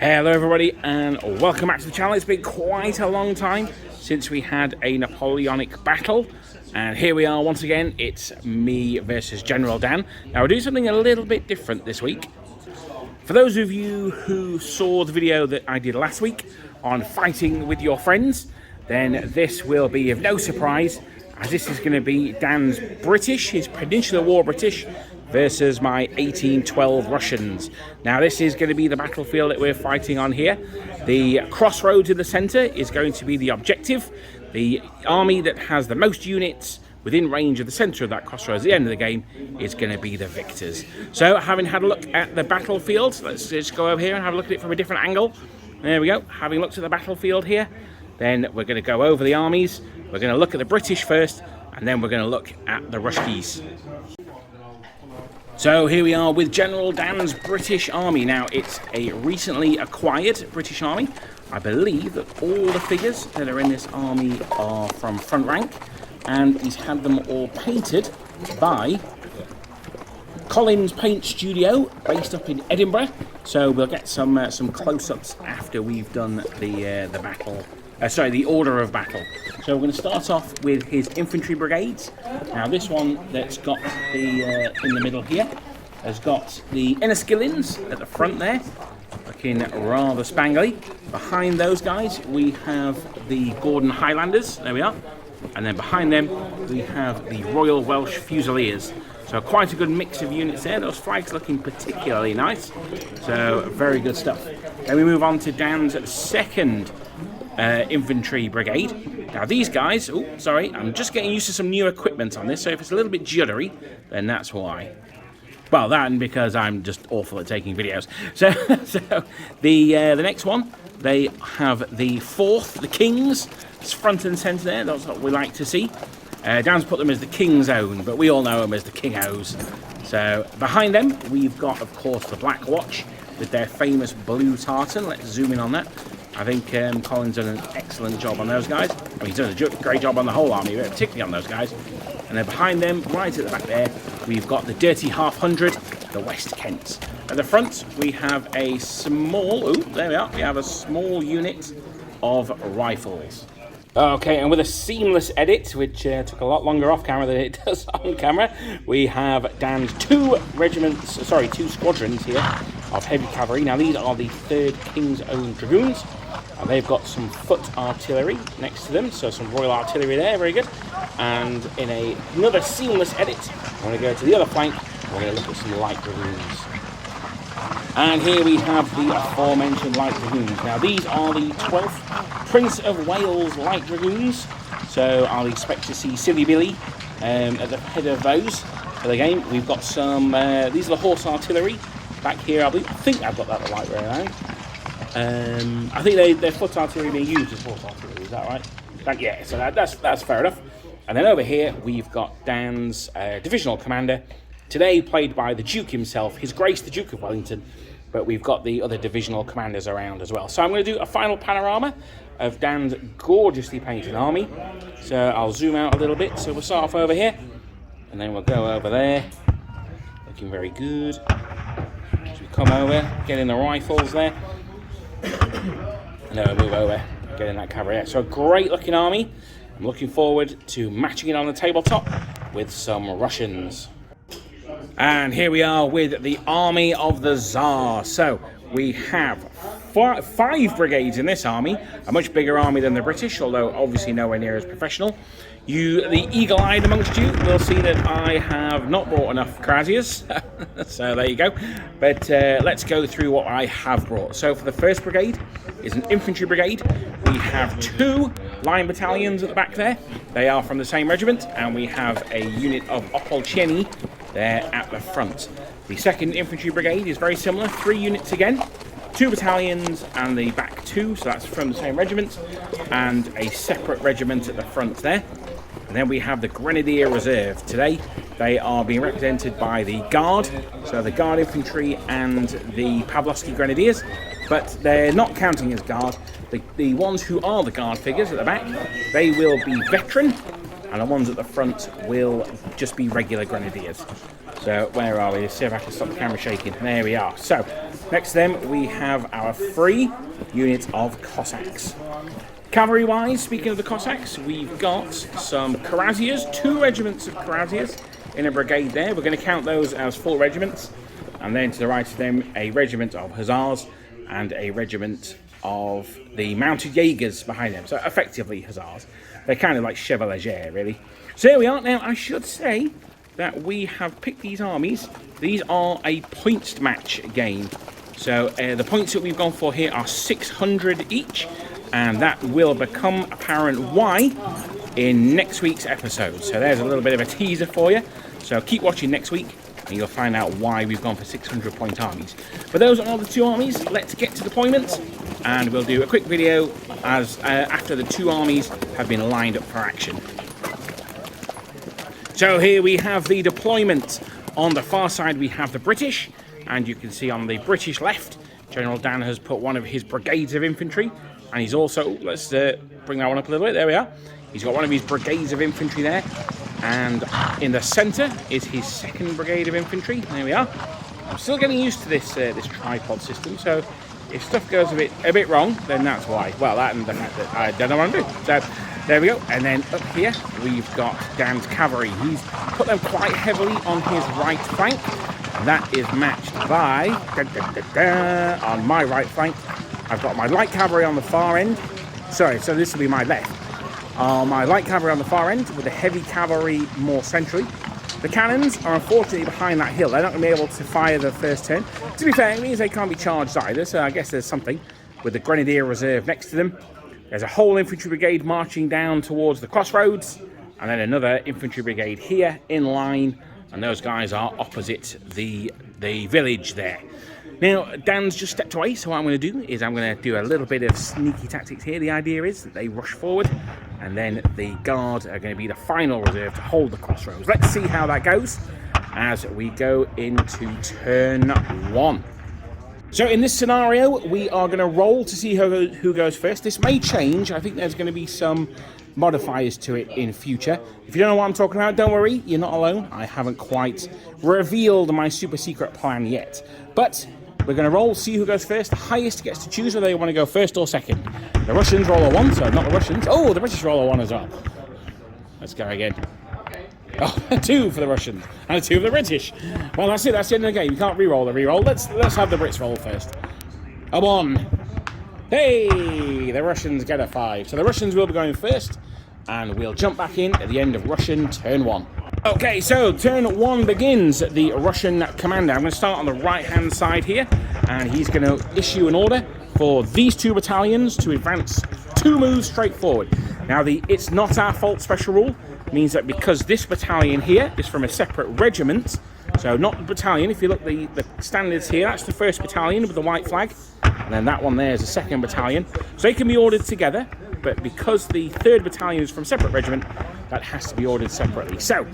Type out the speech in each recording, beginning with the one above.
Hello everybody and welcome back to the channel. It's been quite a long time since we had a Napoleonic battle, and here we are once again. It's me versus General Dan. Now we're doing something a little bit different this week. For those of you who saw the video that I did last week on fighting with your friends, then this will be of no surprise, as this is going to be Dan's British, his Peninsular War British, versus my 1812 Russians. Now this is going to be the battlefield that we're fighting on here. The crossroads in the centre is going to be the objective. The army that has the most units within range of the centre of that crossroads at the end of the game is going to be the victors. So having had a look at the battlefield, let's just go over here and have a look at it from a different angle. There we go. Having looked at the battlefield here, then we're going to go over the armies. We're going to look at the British first, and then we're going to look at the Ruskies. So here we are with General Dan's British Army. Now it's a recently acquired British Army. I believe that all the figures that are in this army are from front rank, and he's had them all painted by Collins Paint Studio, based up in Edinburgh. So we'll get some close-ups after we've done the battle. The order of battle. So we're going to start off with his infantry brigades. Now this one that's got the in the middle here has got the Enniskillens at the front there, looking rather spangly. Behind those guys we have the Gordon Highlanders. There we are. And then behind them we have the Royal Welsh Fusiliers. So quite a good mix of units there. Those flags looking particularly nice. So very good stuff. Then we move on to Dan's second infantry brigade. Now these guys, oh sorry, I'm just getting used to some new equipment on this, so if it's a little bit juddery, then that's why. Well, that and because I'm just awful at taking videos. So the next one, they have the fourth, the Kings. It's front and centre there. That's what we like to see. Dan's put them as the King's Own, but we all know them as the King O's. So behind them we've got, of course, the Black Watch with their famous blue tartan. Let's zoom in on that. I think Colin's done an excellent job on those guys. I mean, he's done a great job on the whole army, but particularly on those guys. And then behind them, right at the back there, we've got the Dirty Half Hundred, the West Kents. At the front, we have a small, there we are, we have a small unit of rifles. Okay, and with a seamless edit, which took a lot longer off camera than it does on camera, we have Dan's two squadrons here of heavy cavalry. Now these are the 3rd King's Own Dragoons, and they've got some foot artillery next to them, so some Royal Artillery there, very good. And in another seamless edit, I'm going to go to the other flank, we're going to look at some light dragoons. And here we have the aforementioned light dragoons. Now these are the 12th Prince of Wales light dragoons, so I'll expect to see Silly Billy at the head of those for the game. We've got some, these are the horse artillery back here. I think I've got that the right way around. I think they're foot artillery being used as horse artillery, is that right? Yeah, so that's fair enough. And then over here we've got Dan's divisional commander, today played by the Duke himself, His Grace the Duke of Wellington, but we've got the other divisional commanders around as well. So I'm going to do a final panorama of Dan's gorgeously painted army. So I'll zoom out a little bit. So we'll start off over here, and then we'll go over there. Looking very good. As we come over, get in the rifles there. And then we'll move over, get in that cavalry there. So a great looking army. I'm looking forward to matching it on the tabletop with some Russians. And here we are with the Army of the Tsar. So we have five brigades in this army, a much bigger army than the British, although obviously nowhere near as professional. The eagle-eyed amongst you will see that I have not brought enough Kraziers, so there you go. But let's go through what I have brought. So for the 1st brigade is an infantry brigade. We have 2 line battalions at the back there. They are from the same regiment, and we have a unit of Opolcheni there at the front. The 2nd infantry brigade is very similar, 3 units again, 2 battalions and the back 2, so that's from the same regiment, and a separate regiment at the front there. And then we have the Grenadier Reserve. Today they are being represented by the Guard, so the Guard Infantry and the Pavlovsky Grenadiers, but they're not counting as Guard. The ones who are the Guard figures at the back, they will be veteran, and the ones at the front will just be regular Grenadiers. So where are we? Let's see if I can stop the camera shaking. There we are. So next to them we have our 3 units of Cossacks. Cavalry-wise, speaking of the Cossacks, we've got some Cuirassiers, 2 regiments of Cuirassiers in a brigade there. We're going to count those as full regiments. And then to the right of them, a regiment of Hussars and a regiment of the mounted Jaegers behind them. So effectively Hussars. They're kind of like Chevalier, really. So here we are. Now, I should say that we have picked these armies. These are a points match game. So the points that we've gone for here are 600 each. And that will become apparent why in next week's episode. So there's a little bit of a teaser for you. So keep watching next week and you'll find out why we've gone for 600 point armies. But those are all the 2 armies. Let's get to deployment and we'll do a quick video as after the 2 armies have been lined up for action. So here we have the deployment. On the far side we have the British, and you can see on the British left General Dan has put one of his brigades of infantry, and he's also, let's bring that one up a little bit, there we are. He's got one of his brigades of infantry there, and in the centre is his 2nd brigade of infantry, there we are. I'm still getting used to this this tripod system, so if stuff goes a bit wrong, then that's why. Well, that and the fact that I don't know what I'm doing. So there we go, and then up here we've got Dan's cavalry. He's put them quite heavily on his right flank, and that is matched by, on my right flank, I've got my light cavalry on the far end. Sorry, so this will be my left. My light cavalry on the far end with the heavy cavalry more centrally. The cannons are unfortunately behind that hill. They're not going to be able to fire the first turn. To be fair, it means they can't be charged either, so I guess there's something with the Grenadier Reserve next to them. There's a whole infantry brigade marching down towards the crossroads, and then another infantry brigade here in line, and those guys are opposite the village there. Now, Dan's just stepped away, so what I'm going to do is I'm going to do a little bit of sneaky tactics here. The idea is that they rush forward, and then the Guard are going to be the final reserve to hold the crossroads. Let's see how that goes as we go into turn 1. So in this scenario, we are going to roll to see who goes first. This may change. I think there's going to be some modifiers to it in future. If you don't know what I'm talking about, don't worry, you're not alone. I haven't quite revealed my super secret plan yet. But we're going to roll, see who goes first. The highest gets to choose whether they want to go first or second. The Russians roll a 1, so not the Russians. Oh, the British roll a 1 as well. Let's go again. Oh, a 2 for the Russians and a 2 for the British. Well, that's it. That's the end of the game. You can't re-roll the re-roll. Let's have the Brits roll first. A 1. Hey, the Russians get a 5. So the Russians will be going first, and we'll jump back in at the end of Russian turn 1. Okay, so turn 1 begins. The Russian commander. I'm going to start on the right-hand side here, and he's going to issue an order for these 2 battalions to advance 2 moves straight forward. Now, the "it's not our fault" special rule means that because this battalion here is from a separate regiment, so not the battalion, if you look the standards here, that's the 1st battalion with the white flag, and then that one there is the 2nd battalion. So they can be ordered together, but because the 3rd battalion is from a separate regiment, that has to be ordered separately. So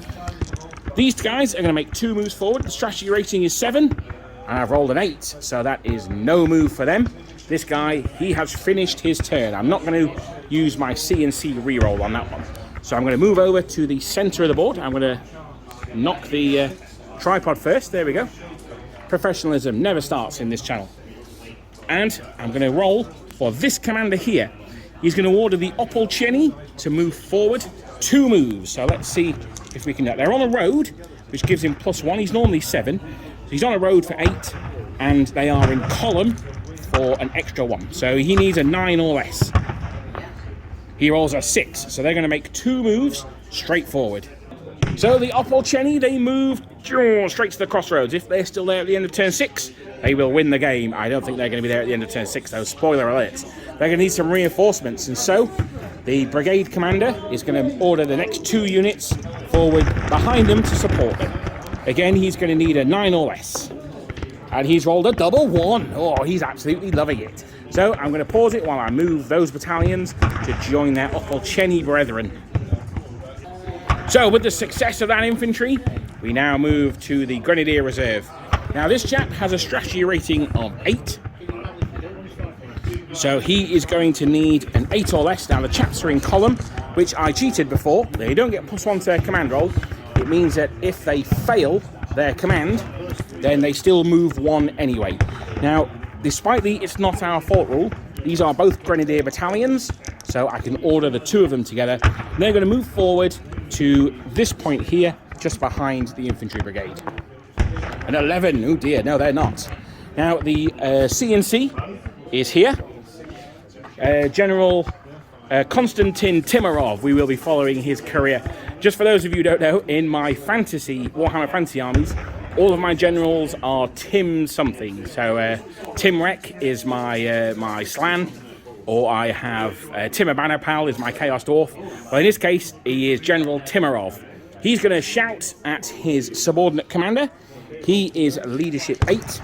these guys are going to make 2 moves forward. The strategy rating is 7, and I've rolled an 8, so that is no move for them. This guy, he has finished his turn. I'm not going to use my C&C reroll on that one. So I'm going to move over to the center of the board. I'm going to knock the tripod first. There we go. Professionalism never starts in this channel. And I'm going to roll for this commander here. He's going to order the Opolcheny to move forward 2 moves. So let's see if we can do that. They're on a road, which gives him +1. He's normally 7. So he's on a road for 8, and they are in column for an extra 1. So he needs a 9 or less. He rolls a 6, so they're going to make 2 moves straight forward. So the Opolcheny, they move straight to the crossroads. If they're still there at the end of turn 6, they will win the game. I don't think they're going to be there at the end of turn 6, though. Spoiler alert. They're going to need some reinforcements, and so the brigade commander is going to order the next 2 units forward behind them to support them. Again, he's going to need a 9 or less. And he's rolled a double 1. Oh, he's absolutely loving it. So I'm going to pause it while I move those battalions to join their Opolcheny brethren. So with the success of that infantry, we now move to the Grenadier Reserve. Now this chap has a strategy rating of 8. So he is going to need an 8 or less. Now the chaps are in column, which I cheated before. They don't get +1 to their command roll. It means that if they fail their command, then they still move one anyway. Now, despite the "it's not our fault" rule, these are both grenadier battalions, so I can order the two of them together. And they're going to move forward to this point here, just behind the infantry brigade. An 11, oh dear, no they're not. Now the CNC is here. General Konstantin Timarov, we will be following his career. Just for those of you who don't know, in my fantasy, Warhammer Fantasy armies, all of my generals are Tim something. So Tim Rek is my Slan, or I have Timur Bannerpal is my Chaos Dwarf. Well, in this case, he is General Timarov. He's going to shout at his subordinate commander. He is Leadership 8,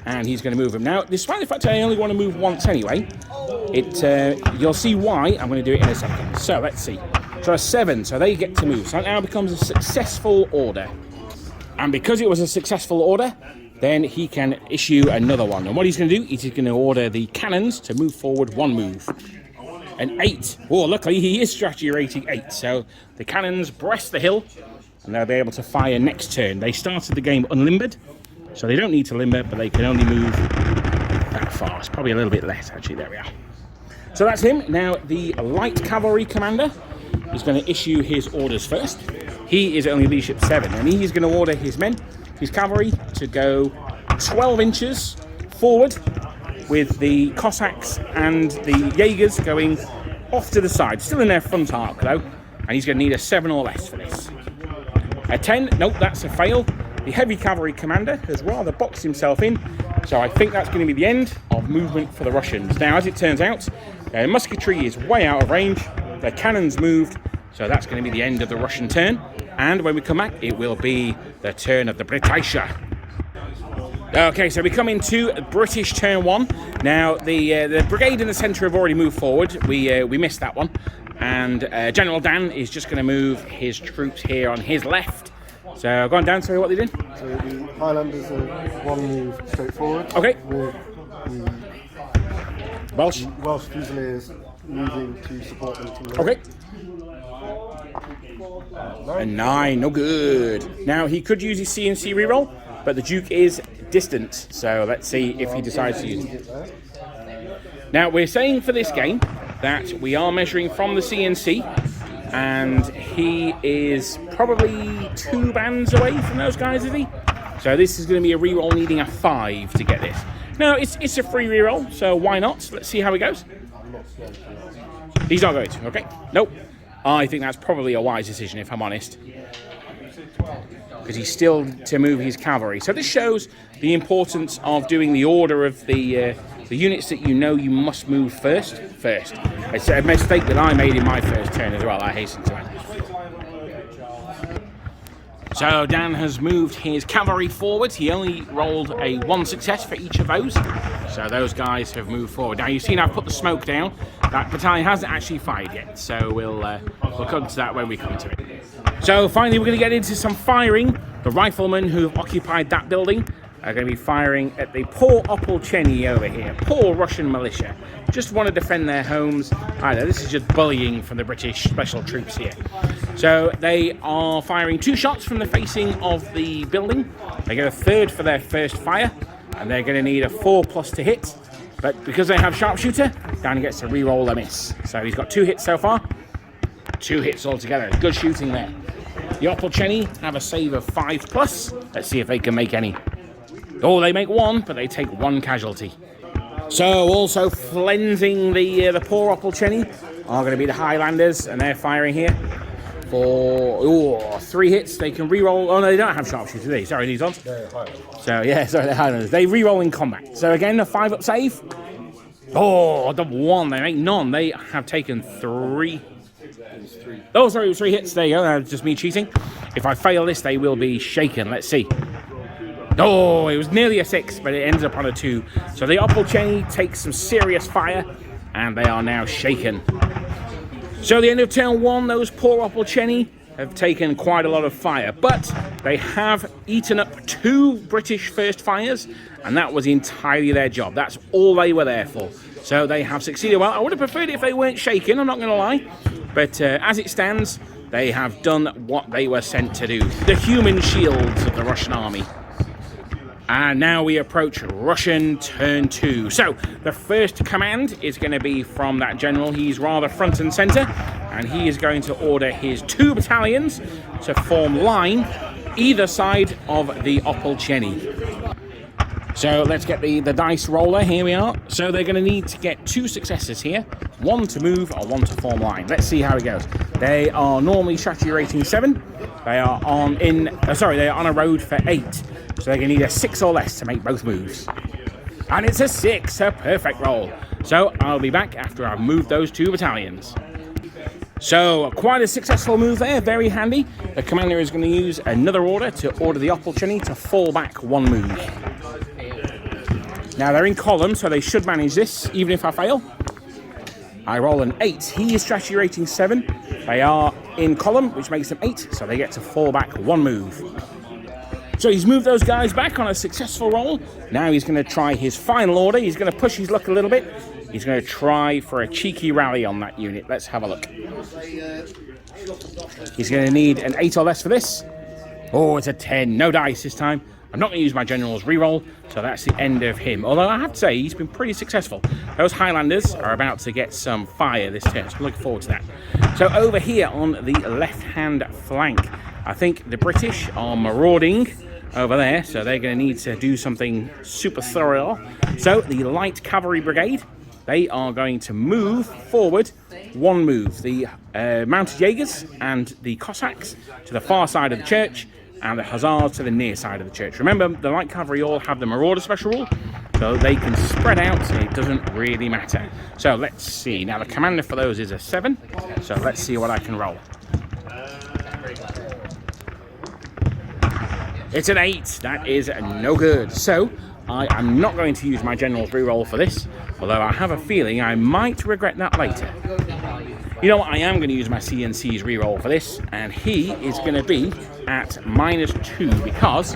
and he's going to move him. Now, despite the fact I only want to move once anyway, you'll see why. I'm going to do it in a second. So, let's see. So, a 7, so they get to move. So, it now becomes a successful order. And because it was a successful order, then he can issue another one. And what he's going to do is he's going to order the cannons to move forward 1 move. An 8. Oh, luckily he is strategy rating 8. So the cannons breast the hill, and they'll be able to fire next turn. They started the game unlimbered, so they don't need to limber, but they can only move that far. It's probably a little bit less, actually. There we are. So that's him. Now, the light cavalry commander is going to issue his orders first. He is only leadership 7, and he is going to order his men, his cavalry, to go 12 inches forward, with the Cossacks and the Jaegers going off to the side. Still in their front arc, though, and he's going to need a 7 or less for this. A 10, nope, that's a fail. The heavy cavalry commander has rather boxed himself in, so I think that's going to be the end of movement for the Russians. Now, as it turns out, their musketry is way out of range, their cannons moved, so that's going to be the end of the Russian turn. And when we come back, it will be the turn of the British. Okay, so we come into British turn 1. Now, the brigade in the centre have already moved forward. We missed that one. And General Dan is just going to move his troops here on his left. So, go on, Dan, sorry, what they did? So the Highlanders are 1 move straight forward. Okay. With the Welsh Fusiliers moving to support them from the okay. A 9, no good. Now, he could use his CNC reroll, but the Duke is distant, so let's see if he decides to use it. Now, we're saying for this game that we are measuring from the CNC, and he is probably 2 bands away from those guys, is he? So this is going to be a reroll needing a 5 to get this. Now, it's a free reroll, so why not? Let's see how it goes. He's not going to, okay? Nope. I think that's probably a wise decision, if I'm honest, because he's still to move his cavalry. So this shows the importance of doing the order of the units that you know you must move first. It's a mistake that I made in my first turn as well, I hasten to add. So Dan has moved his cavalry forward. He only rolled a 1 success for each of those. So those guys have moved forward. Now you've seen I've put the smoke down. That battalion hasn't actually fired yet, so we'll come to that when we come to it. So finally we're going to get into some firing. The riflemen who have occupied that building are going to be firing at the poor Opolcheny over here. Poor Russian militia. Just want to defend their homes. I know, this is just bullying from the British special troops here. So they are firing 2 shots from the facing of the building. They get a 3rd for their first fire, and they're going to need a 4+ to hit. But because they have sharpshooter, Dan gets to re-roll a miss. So he's got 2 hits so far. 2 hits altogether. Good shooting there. The Opolcheny have a save of 5+. Let's see if they can make any. Oh, they make 1, but they take 1 casualty. So also flensing the poor Opolcheny are going to be the Highlanders, and they're firing here for 3 hits. They can re-roll. Oh no, they don't have sharpshooter, do they? Sorry, these ones. So yeah, sorry, they're Highlanders. They re-roll in combat. So again, a 5-up save. Oh, the 1. They make none. They have taken 3. Oh, sorry, it was 3 hits. There you go. That's just me cheating. If I fail this, they will be shaken. Let's see. Oh, it was nearly a 6, but it ends up on a 2. So the Opolcheny takes some serious fire, and they are now shaken. So at the end of turn 1, those poor Opolcheny have taken quite a lot of fire, but they have eaten up 2 British first fires, and that was entirely their job. That's all they were there for. So they have succeeded well. I would have preferred it if they weren't shaken, I'm not going to lie. But as it stands, They have done what they were sent to do. The human shields of the Russian army. And now we approach Russian turn 2. So the first command is going to be from that general. He's rather front and center, and he is going to order his 2 battalions to form line either side of the Opolcheny. So let's get the dice roller. Here we are. So they're going to need to get 2 successes here. 1 to move or 1 to form line. Let's see how it goes. They are normally strategy rating 7. They are on they are on a road for 8. So they're going to need a 6 or less to make both moves. And it's a 6, a perfect roll. So I'll be back after I've moved those 2 battalions. So quite a successful move there, very handy. The commander is going to use another order to order the Opolcheny to fall back 1 move. Now they're in column, so they should manage this, even if I fail. I roll an 8. He is strategy rating 7. They are in column, which makes them 8, so they get to fall back 1 move. So he's moved those guys back on a successful roll. Now he's going to try his final order. He's going to push his luck a little bit. He's going to try for a cheeky rally on that unit. Let's have a look. He's going to need an 8 or less for this. Oh, it's a 10. No dice this time. I'm not going to use my general's reroll, so that's the end of him. Although I have to say, he's been pretty successful. Those Highlanders are about to get some fire this turn, so I'm looking forward to that. So over here on the left-hand flank, I think the British are marauding over there, so they're going to need to do something super thorough. So the light cavalry brigade, they are going to move forward 1 move. The mounted Jaegers and the Cossacks to the far side of the church, and the Hussars to the near side of the church. Remember, the light cavalry all have the marauder special rule, so they can spread out, so it doesn't really matter. So let's see. Now the commander for those is a 7, so let's see what I can roll. It's an 8. That is no good. So I am not going to use my general's reroll for this, although I have a feeling I might regret that later. You know what? I am going to use my CNC's reroll for this, and he is going to be at -2 because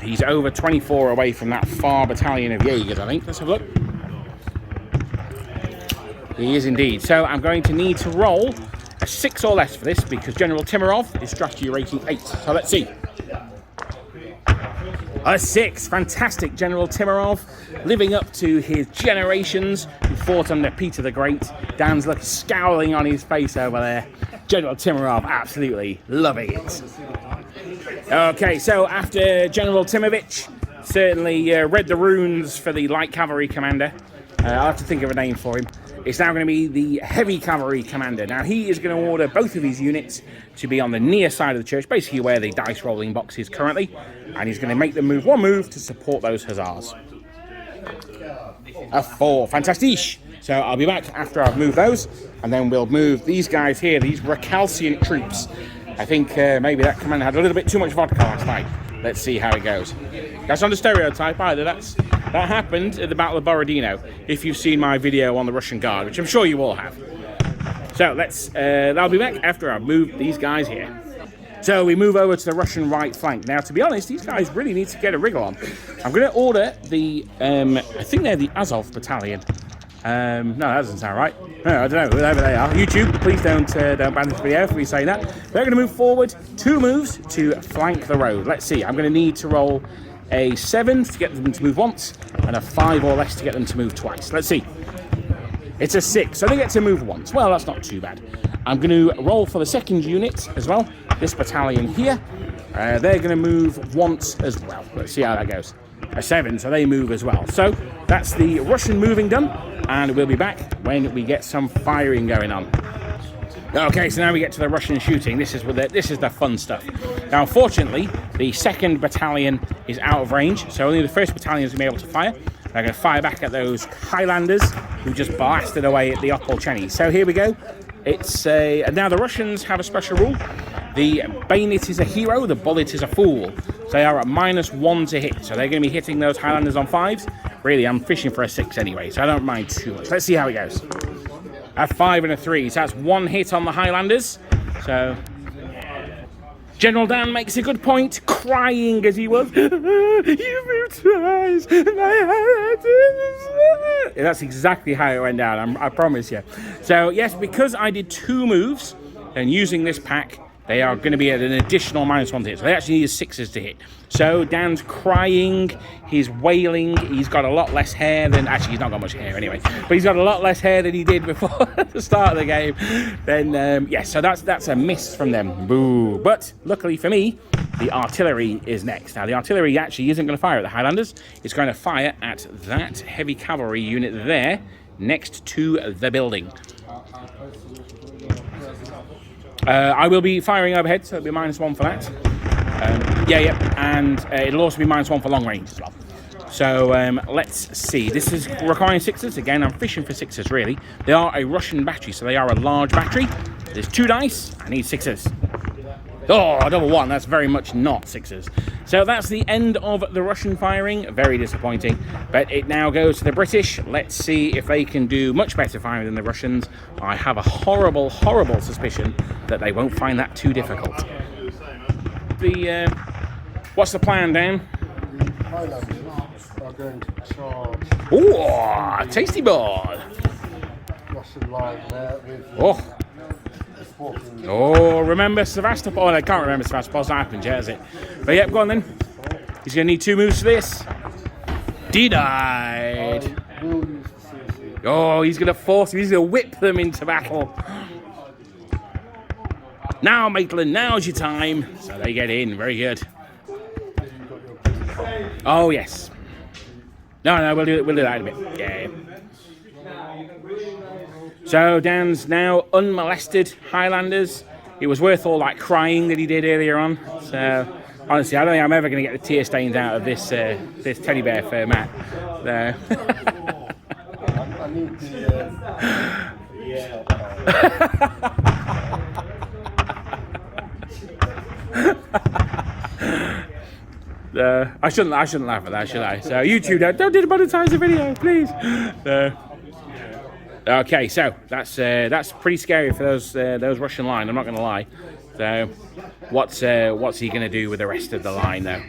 he's over 24 away from that far battalion of Jaegers, I think. Let's have a look. He is indeed. So I'm going to need to roll a 6 or less for this because General Timirov is strategy rating 8. So let's see. A 6. Fantastic. General Timirov, living up to his generations, who fought under Peter the Great. Dan's looking scowling on his face over there. General Timirov, absolutely loving it. Okay, so after General Timovich certainly read the runes for the light cavalry commander, I'll have to think of a name for him. It's now going to be the heavy cavalry commander. Now he is going to order both of his units to be on the near side of the church, basically where the dice rolling box is currently, and he's going to make them move 1 move to support those hussars. A 4, fantastic. So I'll be back after I've moved those, and then we'll move these guys here, these recalcitrant troops. I think maybe that commander had a little bit too much vodka last night. Let's see how it goes. That's not a stereotype either. That happened at the Battle of Borodino, if you've seen my video on the Russian Guard, which I'm sure you all have. So I'll be back after I've moved these guys here. So we move over to the Russian right flank. Now, to be honest, these guys really need to get a wriggle on. I'm going to order the, I think they're the Azov battalion. No, that doesn't sound right. No, I don't know, wherever they are. YouTube, please don't ban this video if we say that. They're going to move forward 2 moves to flank the road. Let's see, I'm going to need to roll a 7 to get them to move once, and a 5 or less to get them to move twice. Let's see. It's a 6, so they get to move once. Well, that's not too bad. I'm going to roll for the second unit as well. This battalion here, they're going to move once as well. Let's see how that goes. A 7, so they move as well. So that's the Russian moving done, and we'll be back when we get some firing going on. Okay, so now we get to the Russian shooting. This is the fun stuff. Now, unfortunately, the 2nd battalion is out of range, so only the 1st battalion is going to be able to fire. They're going to fire back at those Highlanders who just blasted away at the Opolcheny. So here we go. It's now the Russians have a special rule. The bayonet is a hero, the bullet is a fool. So they are at -1 to hit, so they're going to be hitting those Highlanders on 5s. Really, I'm fishing for a 6 anyway, so I don't mind too much. Let's see how it goes. A 5 and a 3, so that's 1 hit on the Highlanders. So General Dan makes a good point, crying as he was. You moved twice. That's exactly how it went down, I promise you. So yes, because I did 2 moves then using this pack, they are going to be at an additional -1 to hit. So they actually need 6s to hit. So Dan's crying, he's wailing, he's got a lot less hair than... Actually, he's not got much hair anyway. But he's got a lot less hair than he did before the start of the game. Then, yeah, so that's a miss from them. Boo. But luckily for me, the artillery is next. Now, the artillery actually isn't going to fire at the Highlanders. It's going to fire at that heavy cavalry unit there, next to the building. I will be firing overhead, so it'll be -1 for that. And it'll also be -1 for long range as well. So let's see. This is requiring 6s. Again, I'm fishing for 6s, really. They are a Russian battery, so they are a large battery. There's 2 dice. I need 6s. Oh, double 1. That's very much not 6s. So that's the end of the Russian firing. Very disappointing. But it now goes to the British. Let's see if they can do much better firing than the Russians. I have a horrible, horrible suspicion that they won't find that too difficult. What's the plan, Dan? The Highlanders are going to charge. Oh, tasty board. Russian line there with. Oh, remember Sevastopol? Oh, I can't remember Sevastopol's not happened yet, has it? But yep, go on then. He's going to need 2 moves for this. Denied. Oh, he's going to force him. He's going to whip them into battle. Now, Maitland, now's your time. So they get in. Very good. Oh, yes. No, we'll do that in a bit. Yeah. So Dan's now unmolested Highlanders. It was worth all that crying that he did earlier on. So honestly, I don't think I'm ever going to get the tear stains out of this this teddy bear fur mat. So. I need the. I shouldn't laugh at that, should I? So YouTube, don't demonetize the video, please. Okay, so that's pretty scary for those Russian line. I'm not going to lie. So, what's he going to do with the rest of the line, though?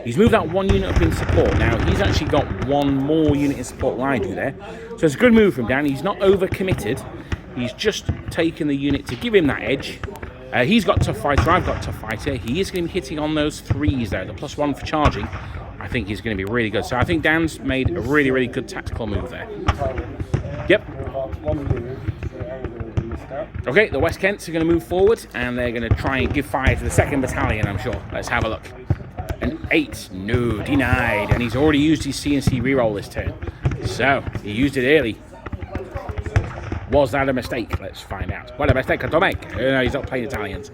He's moved that 1 unit up in support. Now he's actually got 1 more unit in support than I do there. So it's a good move from Dan. He's not overcommitted. He's just taken the unit to give him that edge. He's got tough fighter. I've got tough fighter. He is going to be hitting on those 3s there. The +1 for charging. I think he's going to be really good. So I think Dan's made a really, really good tactical move there. Yep. Okay, the West Kents are going to move forward, and they're going to try and give fire to the 2nd Battalion, I'm sure. Let's have a look. An 8. No, denied. And he's already used his CNC reroll this turn. So, he used it early. Was that a mistake? Let's find out. What a mistake to make. No, he's not playing Italians.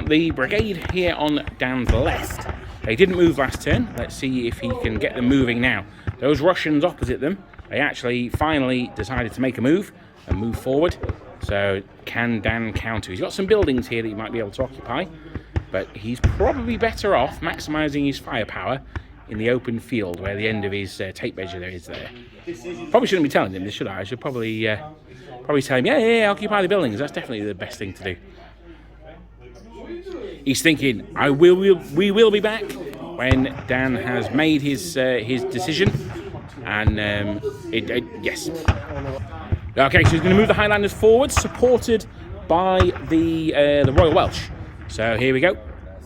The brigade here on Dan's left. They didn't move last turn. Let's see if he can get them moving now. Those Russians opposite them, they actually finally decided to make a move and move forward. So can Dan counter? He's got some buildings here that he might be able to occupy, but he's probably better off maximising his firepower in the open field where the end of his tape measure there is there. Probably shouldn't be telling him this, should I? I should probably tell him, yeah, occupy the buildings. That's definitely the best thing to do. He's thinking, we will be back when Dan has made his decision, and yes. Okay, so he's going to move the Highlanders forward, supported by the Royal Welsh. So here we go.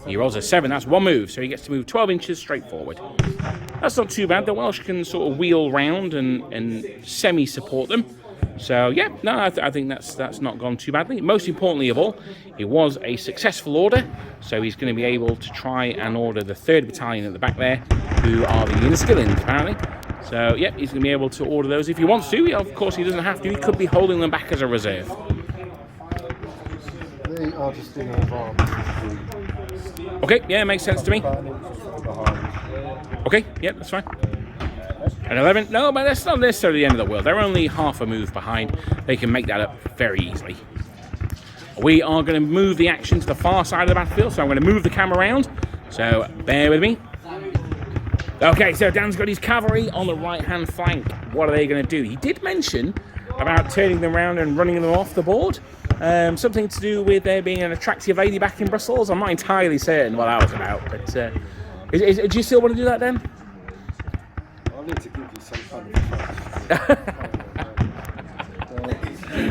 He rolls a 7. That's 1 move, so he gets to move 12 inches straight forward. That's not too bad. The Welsh can sort of wheel round and semi-support them. So yeah, no, I think that's not gone too badly. Most importantly of all, it was a successful order, so he's going to be able to try and order the 3rd Battalion at the back there, who are the Inniskillings apparently. So yeah, he's going to be able to order those if he wants to. Of course, he doesn't have to. He could be holding them back as a reserve. They are just in advance. Okay, yeah, makes sense to me. Okay, yeah, that's fine. An 11? No, but that's not necessarily the end of the world. They're only half a move behind. They can make that up very easily. We are going to move the action to the far side of the battlefield, so I'm going to move the camera around. So bear with me. Okay, so Dan's got his cavalry on the right-hand flank. What are they going to do? He did mention about turning them around and running them off the board. Something to do with there being an attractive lady back in Brussels. I'm not entirely certain what that was about, but do you still want to do that, Dan? I need to give you some kind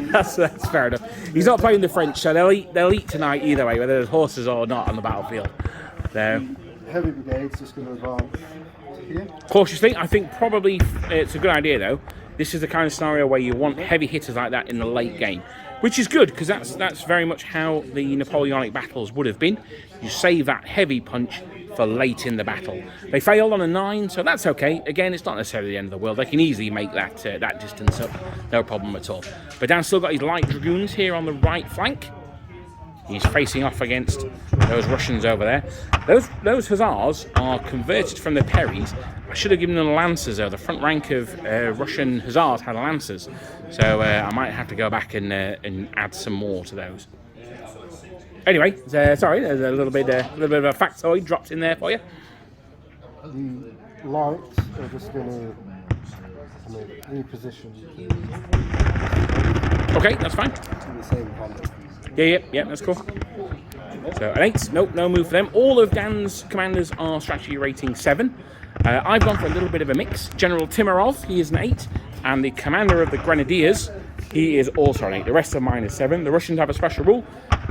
of That's fair enough. He's not playing the French, so they'll eat tonight either way, whether there's horses or not on the battlefield. So, heavy brigade's just going to advance here. Cautiously, I think probably it's a good idea though. This is the kind of scenario where you want heavy hitters like that in the late game, which is good because that's very much how the Napoleonic battles would have been. You save that heavy punch for late in the battle. They failed on a 9, so that's okay. Again, it's not necessarily the end of the world. They can easily make that that distance up, no problem at all. But Dan's still got his light dragoons here on the right flank. He's facing off against those Russians over there. Those hussars are converted from the Perrys. I should have given them lancers though. The front rank of Russian hussars had lancers, so I might have to go back and add some more to those. Anyway, sorry, there's a little bit of a factoid dropped in there for you. The lights are just going to reposition Okay, that's fine. in the same combat. Yeah, that's cool. So an 8, nope, no move for them. All of Dan's commanders are strategy rating 7. I've gone for a little bit of a mix. General Timarov, he is an 8, and the commander of the Grenadiers, he is also an 8. The rest of mine is 7. The Russians have a special rule.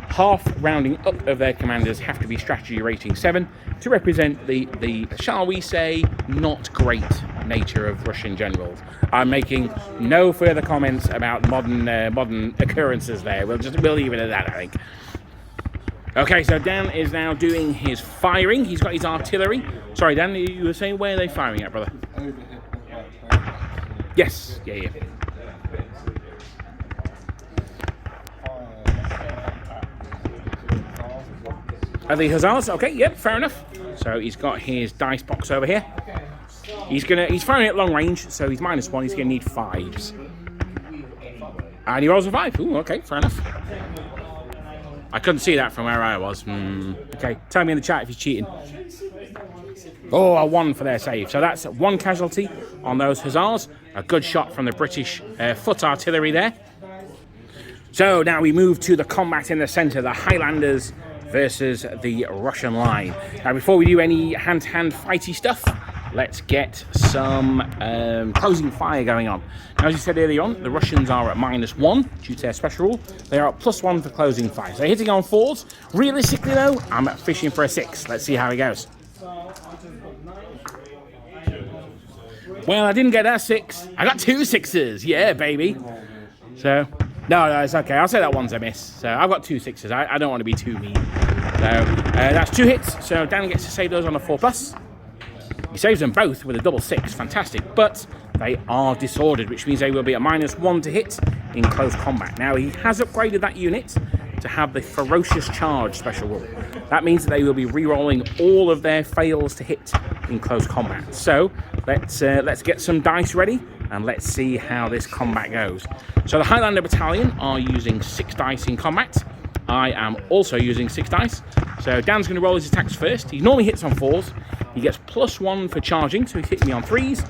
Half rounding up of their commanders have to be strategy rating 7 to represent the shall we say, not great nature of Russian generals. I'm making no further comments about modern occurrences there. We'll leave it at that, I think. Okay, so Dan is now doing his firing. He's got his artillery. Sorry, Dan, you were saying where are they firing at, brother? Over here. Yes, yeah. Are the hussars? Okay, yep, fair enough. So he's got his dice box over here. He's firing at long range, so he's -1. He's gonna need 5s, and he rolls a 5. Ooh, okay, fair enough. I couldn't see that from where I was. Okay, tell me in the chat if he's cheating. Oh, a 1 for their save. So that's 1 casualty on those hussars. A good shot from the British foot artillery there. So now we move to the combat in the centre, the Highlanders versus the Russian line. Now, before we do any hand-to-hand fighty stuff, let's get some closing fire going on. Now, as you said earlier on, the Russians are at -1 due to their special rule. They are at +1 for closing fire. So they're hitting on 4s. Realistically, though, I'm fishing for a 6. Let's see how it goes. Well, I didn't get that 6. I got 2 6s. Yeah, baby. So, no, it's okay. I'll say that one's a miss. So I've got 2 6s. I don't want to be too mean. So that's 2 hits. So Dan gets to save those on a 4+. He saves them both with a double 6. Fantastic. But they are disordered, which means they will be at -1 to hit in close combat. Now, he has upgraded that unit to have the ferocious charge special rule. That means that they will be re-rolling all of their fails to hit in close combat. So let's get some dice ready and let's see how this combat goes. So the Highlander Battalion are using 6 dice in combat. I am also using 6 dice. So Dan's going to roll his attacks first. He normally hits on 4s. He gets +1 for charging, so he's hitting me on 3s.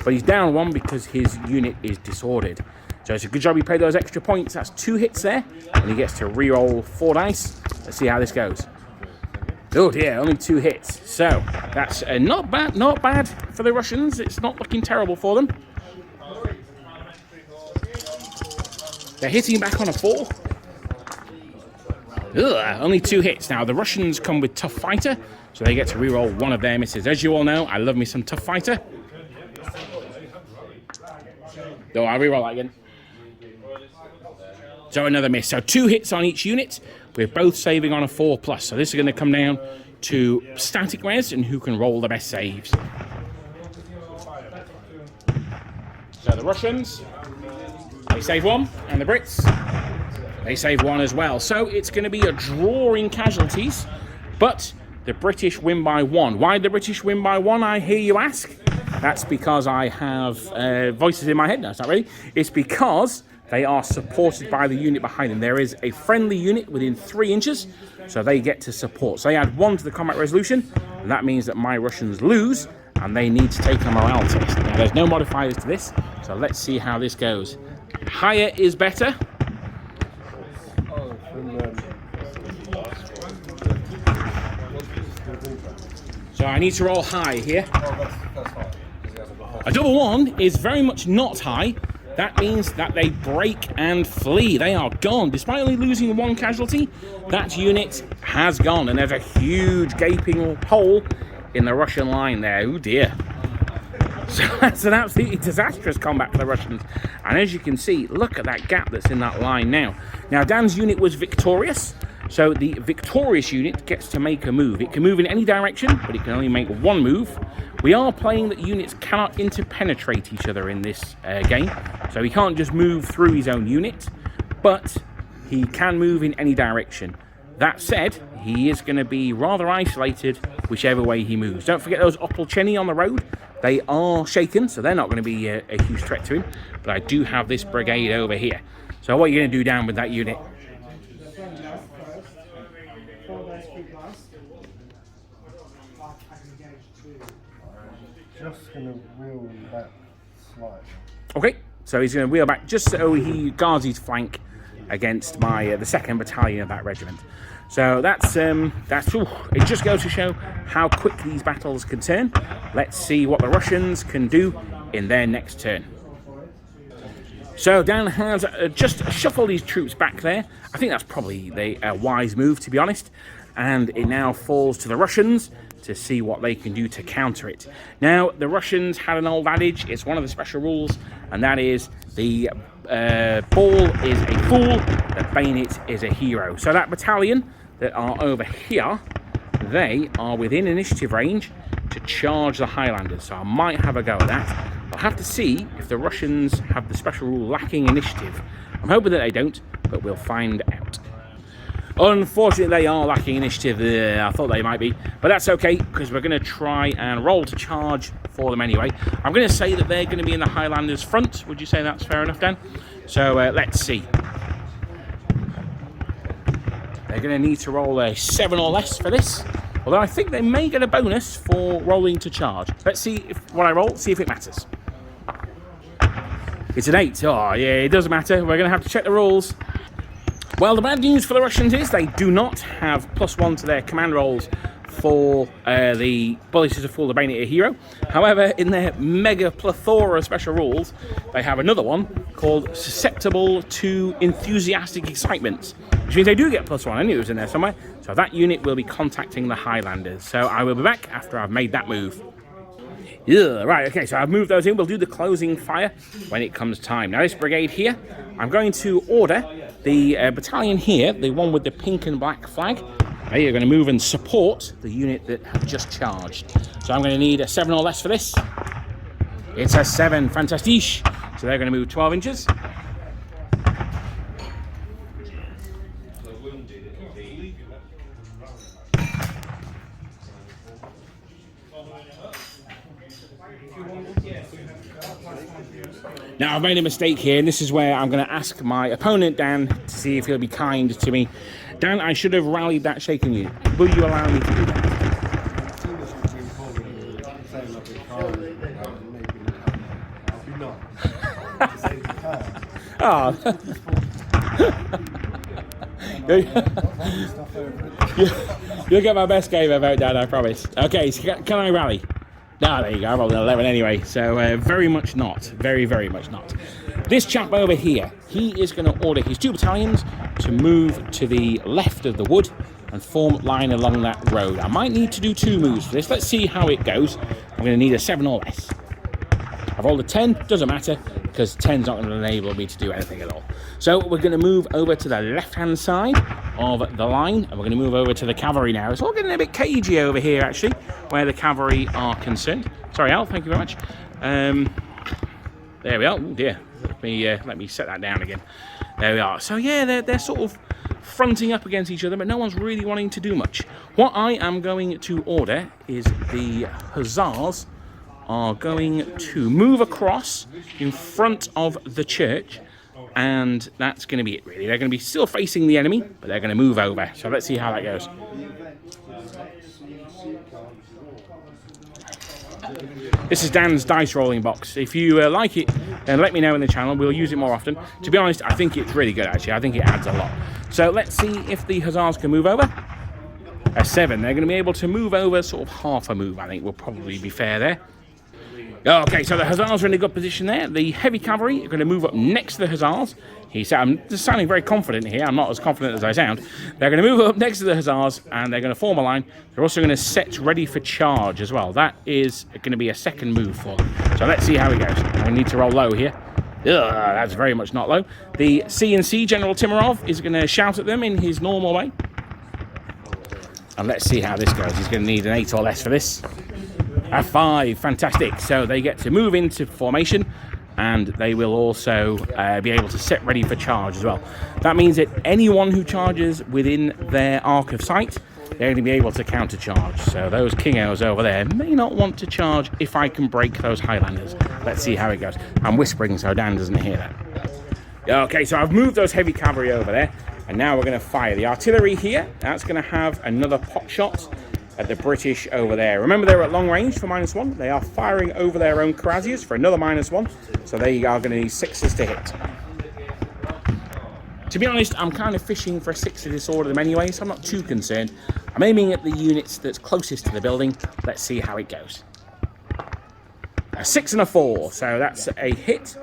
But he's down 1 because his unit is disordered. So it's a good job he paid those extra points. That's 2 hits there. And he gets to re-roll 4 dice. Let's see how this goes. Oh dear, only 2 hits. So that's not bad for the Russians. It's not looking terrible for them. They're hitting back on a 4. Ugh, only 2 hits. Now, the Russians come with Tough Fighter, so they get to re-roll 1 of their misses. As you all know, I love me some Tough Fighter. Oh, I'll re-roll that again. So another miss. So 2 hits on each unit. We're both saving on a 4+. So this is going to come down to static res and who can roll the best saves. So the Russians, they save 1, and the Brits, they save 1 as well. So it's going to be a draw in casualties, but the British win by 1. Why did the British win by 1, I hear you ask? That's because I have voices in my head. No, it's not really. It's because they are supported by the unit behind them. There is a friendly unit within 3 inches, so they get to support. So they add 1 to the combat resolution, and that means that my Russians lose, and they need to take a morale test. Now, there's no modifiers to this, so let's see how this goes. Higher is better. So I need to roll high here. A double 1 is very much not high. That means that they break and flee. They are gone. Despite only losing 1 casualty, that unit has gone. And there's a huge gaping hole in the Russian line there. Oh dear. So that's an absolutely disastrous combat for the Russians. And as you can see, look at that gap that's in that line now. Now, Dan's unit was victorious. So the victorious unit gets to make a move. It can move in any direction, but it can only make 1 move. We are playing that units cannot interpenetrate each other in this game. So he can't just move through his own unit, but he can move in any direction. That said, he is going to be rather isolated whichever way he moves. Don't forget those Opolcheni on the road. They are shaken, so they're not going to be a huge threat to him. But I do have this brigade over here. So what are you going to do down with that unit? Just going to wheel back slightly. Okay, so he's going to wheel back just so he guards his flank against my the 2nd battalion of that regiment. So that's it just goes to show how quick these battles can turn. Let's see what the Russians can do in their next turn. So Dan has just shuffled his troops back there. I think that's probably a wise move, to be honest. And it now falls to the Russians to see what they can do to counter it. Now, the Russians had an old adage, it's one of the special rules, and that is the ball is a fool, the bayonet is a hero. So that battalion that are over here, they are within initiative range to charge the Highlanders. So I might have a go at that. I'll have to see if the Russians have the special rule lacking initiative. I'm hoping that they don't, but we'll find out. Unfortunately, they are lacking initiative. I thought they might be, but that's okay, because we're going to try and roll to charge for them anyway. I'm going to say that they're going to be in the Highlanders front. Would you say that's fair enough, Dan? So let's see. They're going to need to roll a 7 or less for this, although I think they may get a bonus for rolling to charge. Let's see if what I roll, see if it matters. It's an 8. Oh, yeah, it doesn't matter. We're going to have to check the rules. Well, the bad news for the Russians is they do not have +1 to their command rolls for the Bullet is a Fool, the Bayonet a Hero. However, in their mega plethora of special rules, they have another one called Susceptible to Enthusiastic Excitement, which means they do get +1. I knew it was in there somewhere. So that unit will be contacting the Highlanders. So I will be back after I've made that move. Yeah, right, okay, so I've moved those in. We'll do the closing fire when it comes time. Now, this brigade here, I'm going to order the battalion here, the one with the pink and black flag. They are going to move and support the unit that have just charged. So I'm going to need a 7 or less for this. It's a 7, fantastic. So they're going to move 12 inches. Now, I've made a mistake here, and this is where I'm going to ask my opponent, Dan, to see if he'll be kind to me. Dan, I should have rallied that shaken unit. Will you allow me to do that? Oh. You'll get my best game ever, Dan, I promise. Okay, so can I rally? Ah, there you go, I rolled an 11 anyway, so very much not. Very, very much not. This chap over here, he is going to order his 2 battalions to move to the left of the wood and form line along that road. I might need to do 2 moves for this. Let's see how it goes. I'm going to need a 7 or less. I've rolled a 10, doesn't matter, because 10's not going to enable me to do anything at all. So we're going to move over to the left-hand side of the line, and we're going to move over to the cavalry now. It's all getting a bit cagey over here, actually, where the cavalry are concerned. Sorry, Al, thank you very much. There we are. Oh, dear. Let me set that down again. There we are. So, yeah, they're sort of fronting up against each other, but no one's really wanting to do much. What I am going to order is the Hussars are going to move across in front of the church, and that's going to be it, really. They're going to be still facing the enemy, but they're going to move over. So let's see how that goes. This is Dan's dice rolling box. If you like it, then let me know in the channel. We'll use it more often. To be honest, I think it's really good, actually. I think it adds a lot. So let's see if the Hussars can move over. A 7. They're going to be able to move over sort of half a move, I think will probably be fair there. Okay, so the Hussars are in a good position there. The heavy cavalry are going to move up next to the Hussars. I'm just sounding very confident here. I'm not as confident as I sound. They're going to move up next to the Hussars, and they're going to form a line. They're also going to set ready for charge as well. That is going to be a second move for them. So let's see how it goes. We need to roll low here. Ugh, that's very much not low. The CNC, General Timarov, is going to shout at them in his normal way. And let's see how this goes. He's going to need an 8 or less for this. A 5, fantastic. So they get to move into formation, and they will also be able to set ready for charge as well. That means that anyone who charges within their arc of sight, they're going to be able to counter-charge. So those Kingos over there may not want to charge if I can break those Highlanders. Let's see how it goes. I'm whispering so Dan doesn't hear that. Okay, so I've moved those heavy cavalry over there, and now we're going to fire. The artillery here, that's going to have another pot shot at the British over there. Remember, they're at long range for -1. They are firing over their own cuirassiers for another -1. So they are going to need 6s to hit. To be honest, I'm kind of fishing for a 6 to disorder them anyway, so I'm not too concerned. I'm aiming at the units that's closest to the building. Let's see how it goes. A 6 and a 4, so that's a hit.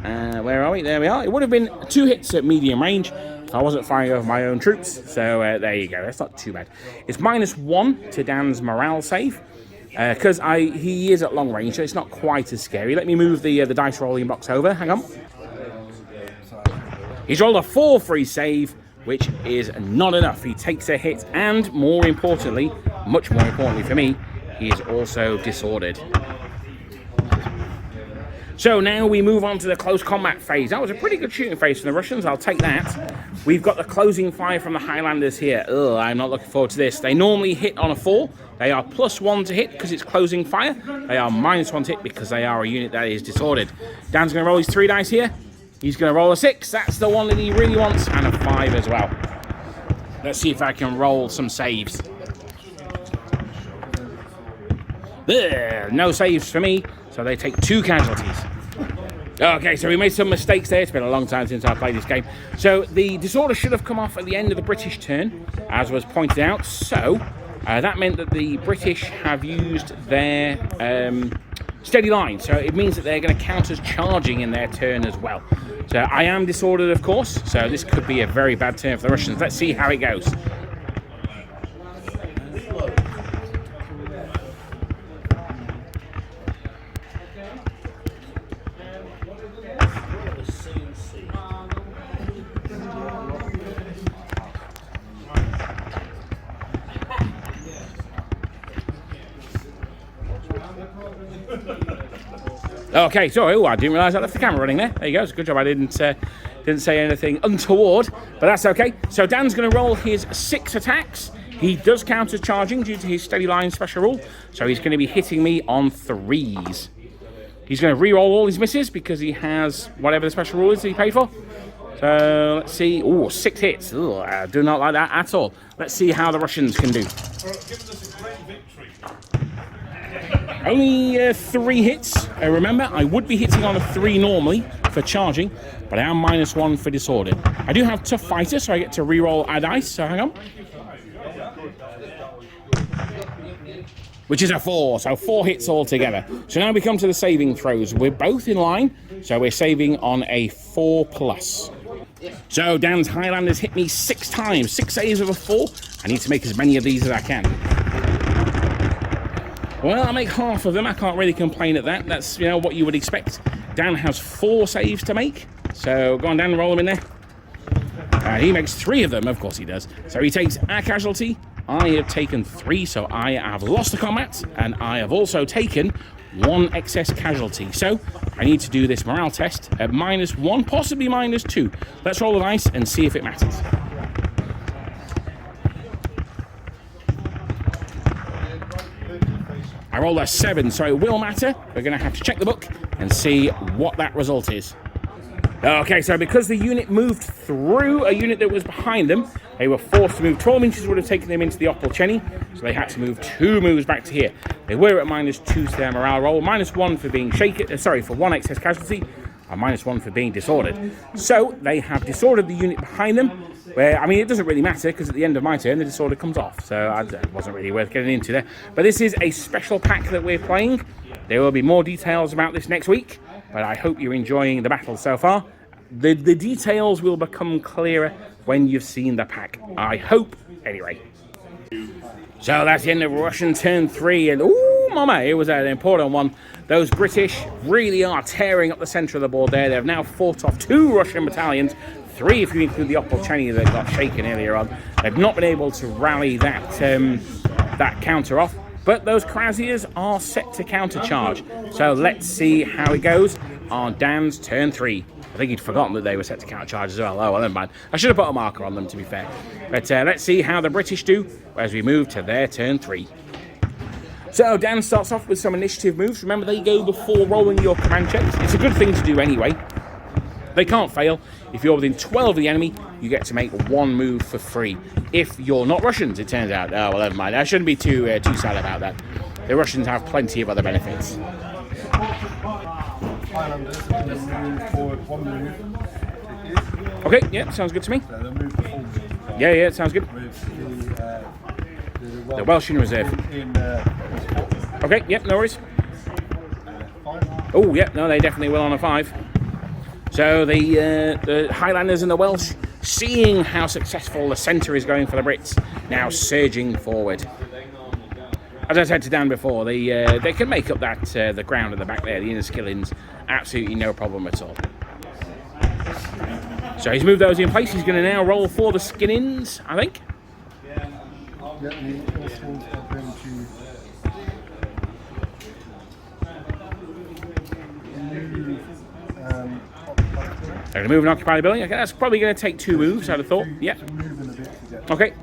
Where are we? There we are. It would have been 2 hits at medium range if I wasn't firing over my own troops. So there you go. That's not too bad. It's -1 to Dan's morale save because he is at long range, so it's not quite as scary. Let me move the dice rolling box over. Hang on. He's rolled a 4 for his save, which is not enough. He takes a hit, and more importantly, much more importantly for me, he is also disordered. So now we move on to the close combat phase. That was a pretty good shooting phase from the Russians, I'll take that. We've got the closing fire from the Highlanders here. Ugh, I'm not looking forward to this. They normally hit on a 4. They are +1 to hit because it's closing fire. They are -1 to hit because they are a unit that is disordered. Dan's going to roll his 3 dice here. He's going to roll a 6. That's the one that he really wants, and a 5 as well. Let's see if I can roll some saves. Ugh, no saves for me, so they take 2 casualties. Okay, so we made some mistakes there. It's been a long time since I played this game. So the disorder should have come off at the end of the British turn, as was pointed out. So that meant that the British have used their steady line. So it means that they're going to count as charging in their turn as well. So I am disordered, of course. So this could be a very bad turn for the Russians. Let's see how it goes. Okay, sorry. I didn't realise I left the camera running there. There you go. It's a good job I didn't say anything untoward, but that's okay. So Dan's going to roll his 6 attacks. He does count as charging due to his steady line special rule, so he's going to be hitting me on 3s. He's going to re-roll all his misses because he has whatever the special rule is that he paid for. So let's see. Oh, 6 hits. Ooh, I do not like that at all. Let's see how the Russians can do. Only 3 hits. Remember, I would be hitting on a 3 normally for charging, but I am -1 for disorder. I do have tough fighter, so I get to re-roll a dice. So hang on. Which is a 4, so 4 hits altogether. So now we come to the saving throws. We're both in line, so we're saving on a 4+. So Dan's Highlanders hit me 6 times, 6 saves of a 4. I need to make as many of these as I can. Well, I'll make half of them. I can't really complain at that. That's, what you would expect. Dan has 4 saves to make. So go on, Dan, roll them in there. He makes 3 of them. Of course he does. So he takes a casualty. I have taken 3, so I have lost the combat. And I have also taken 1 excess casualty. So I need to do this morale test at -1, possibly -2. Let's roll the dice and see if it matters. I rolled a 7, so it will matter. We're going to have to check the book and see what that result is. Okay, so because the unit moved through a unit that was behind them, they were forced to move 12 inches, would have taken them into the Opolcheny, so they had to move 2 moves back to here. They were at -2 to their morale roll, -1 for being for 1 excess casualty, and -1 for being disordered. So they have disordered the unit behind them, Where, I mean, it doesn't really matter because at the end of my turn the disorder comes off, so it wasn't really worth getting into there. But this is a special pack that we're playing. There will be more details about this next week, but I hope you're enjoying the battle so far. The details will become clearer when you've seen the pack, I hope, anyway. So that's the end of Russian turn 3, and ooh, mama, it was an important one. Those British really are tearing up the centre of the board there. They've now fought off 2 Russian battalions, 3 if you include the Opolcheny that got shaken earlier on. They've not been able to rally that counter off, but those Krasiers are set to countercharge. So let's see how it goes on Dan's turn 3. I think he'd forgotten that they were set to countercharge as well. Oh, well, never mind. I should have put a marker on them, to be fair. But let's see how the British do as we move to their turn 3. So Dan starts off with some initiative moves. Remember, they go before rolling your command checks. It's a good thing to do anyway. They can't fail. If you're within 12 of the enemy, you get to make 1 move for free. If you're not Russians, it turns out. Oh, well, never mind. I shouldn't be too sad about that. The Russians have plenty of other benefits. Okay, yeah, sounds good to me. Yeah, it sounds good. The Welsh in reserve. Okay, yep, no worries. Oh, yep, no, they definitely will on a 5. So the Highlanders and the Welsh, seeing how successful the centre is going for the Brits, now surging forward. As I said to Dan before, they can make up that the ground at the back there, the inner skillings, absolutely no problem at all. So he's moved those in place. He's going to now roll for the skin-ins, I think. The Austrians are going They're going to move and occupy the building. Okay, that's probably going to take 2 moves, I'd have thought. Yeah. Okay.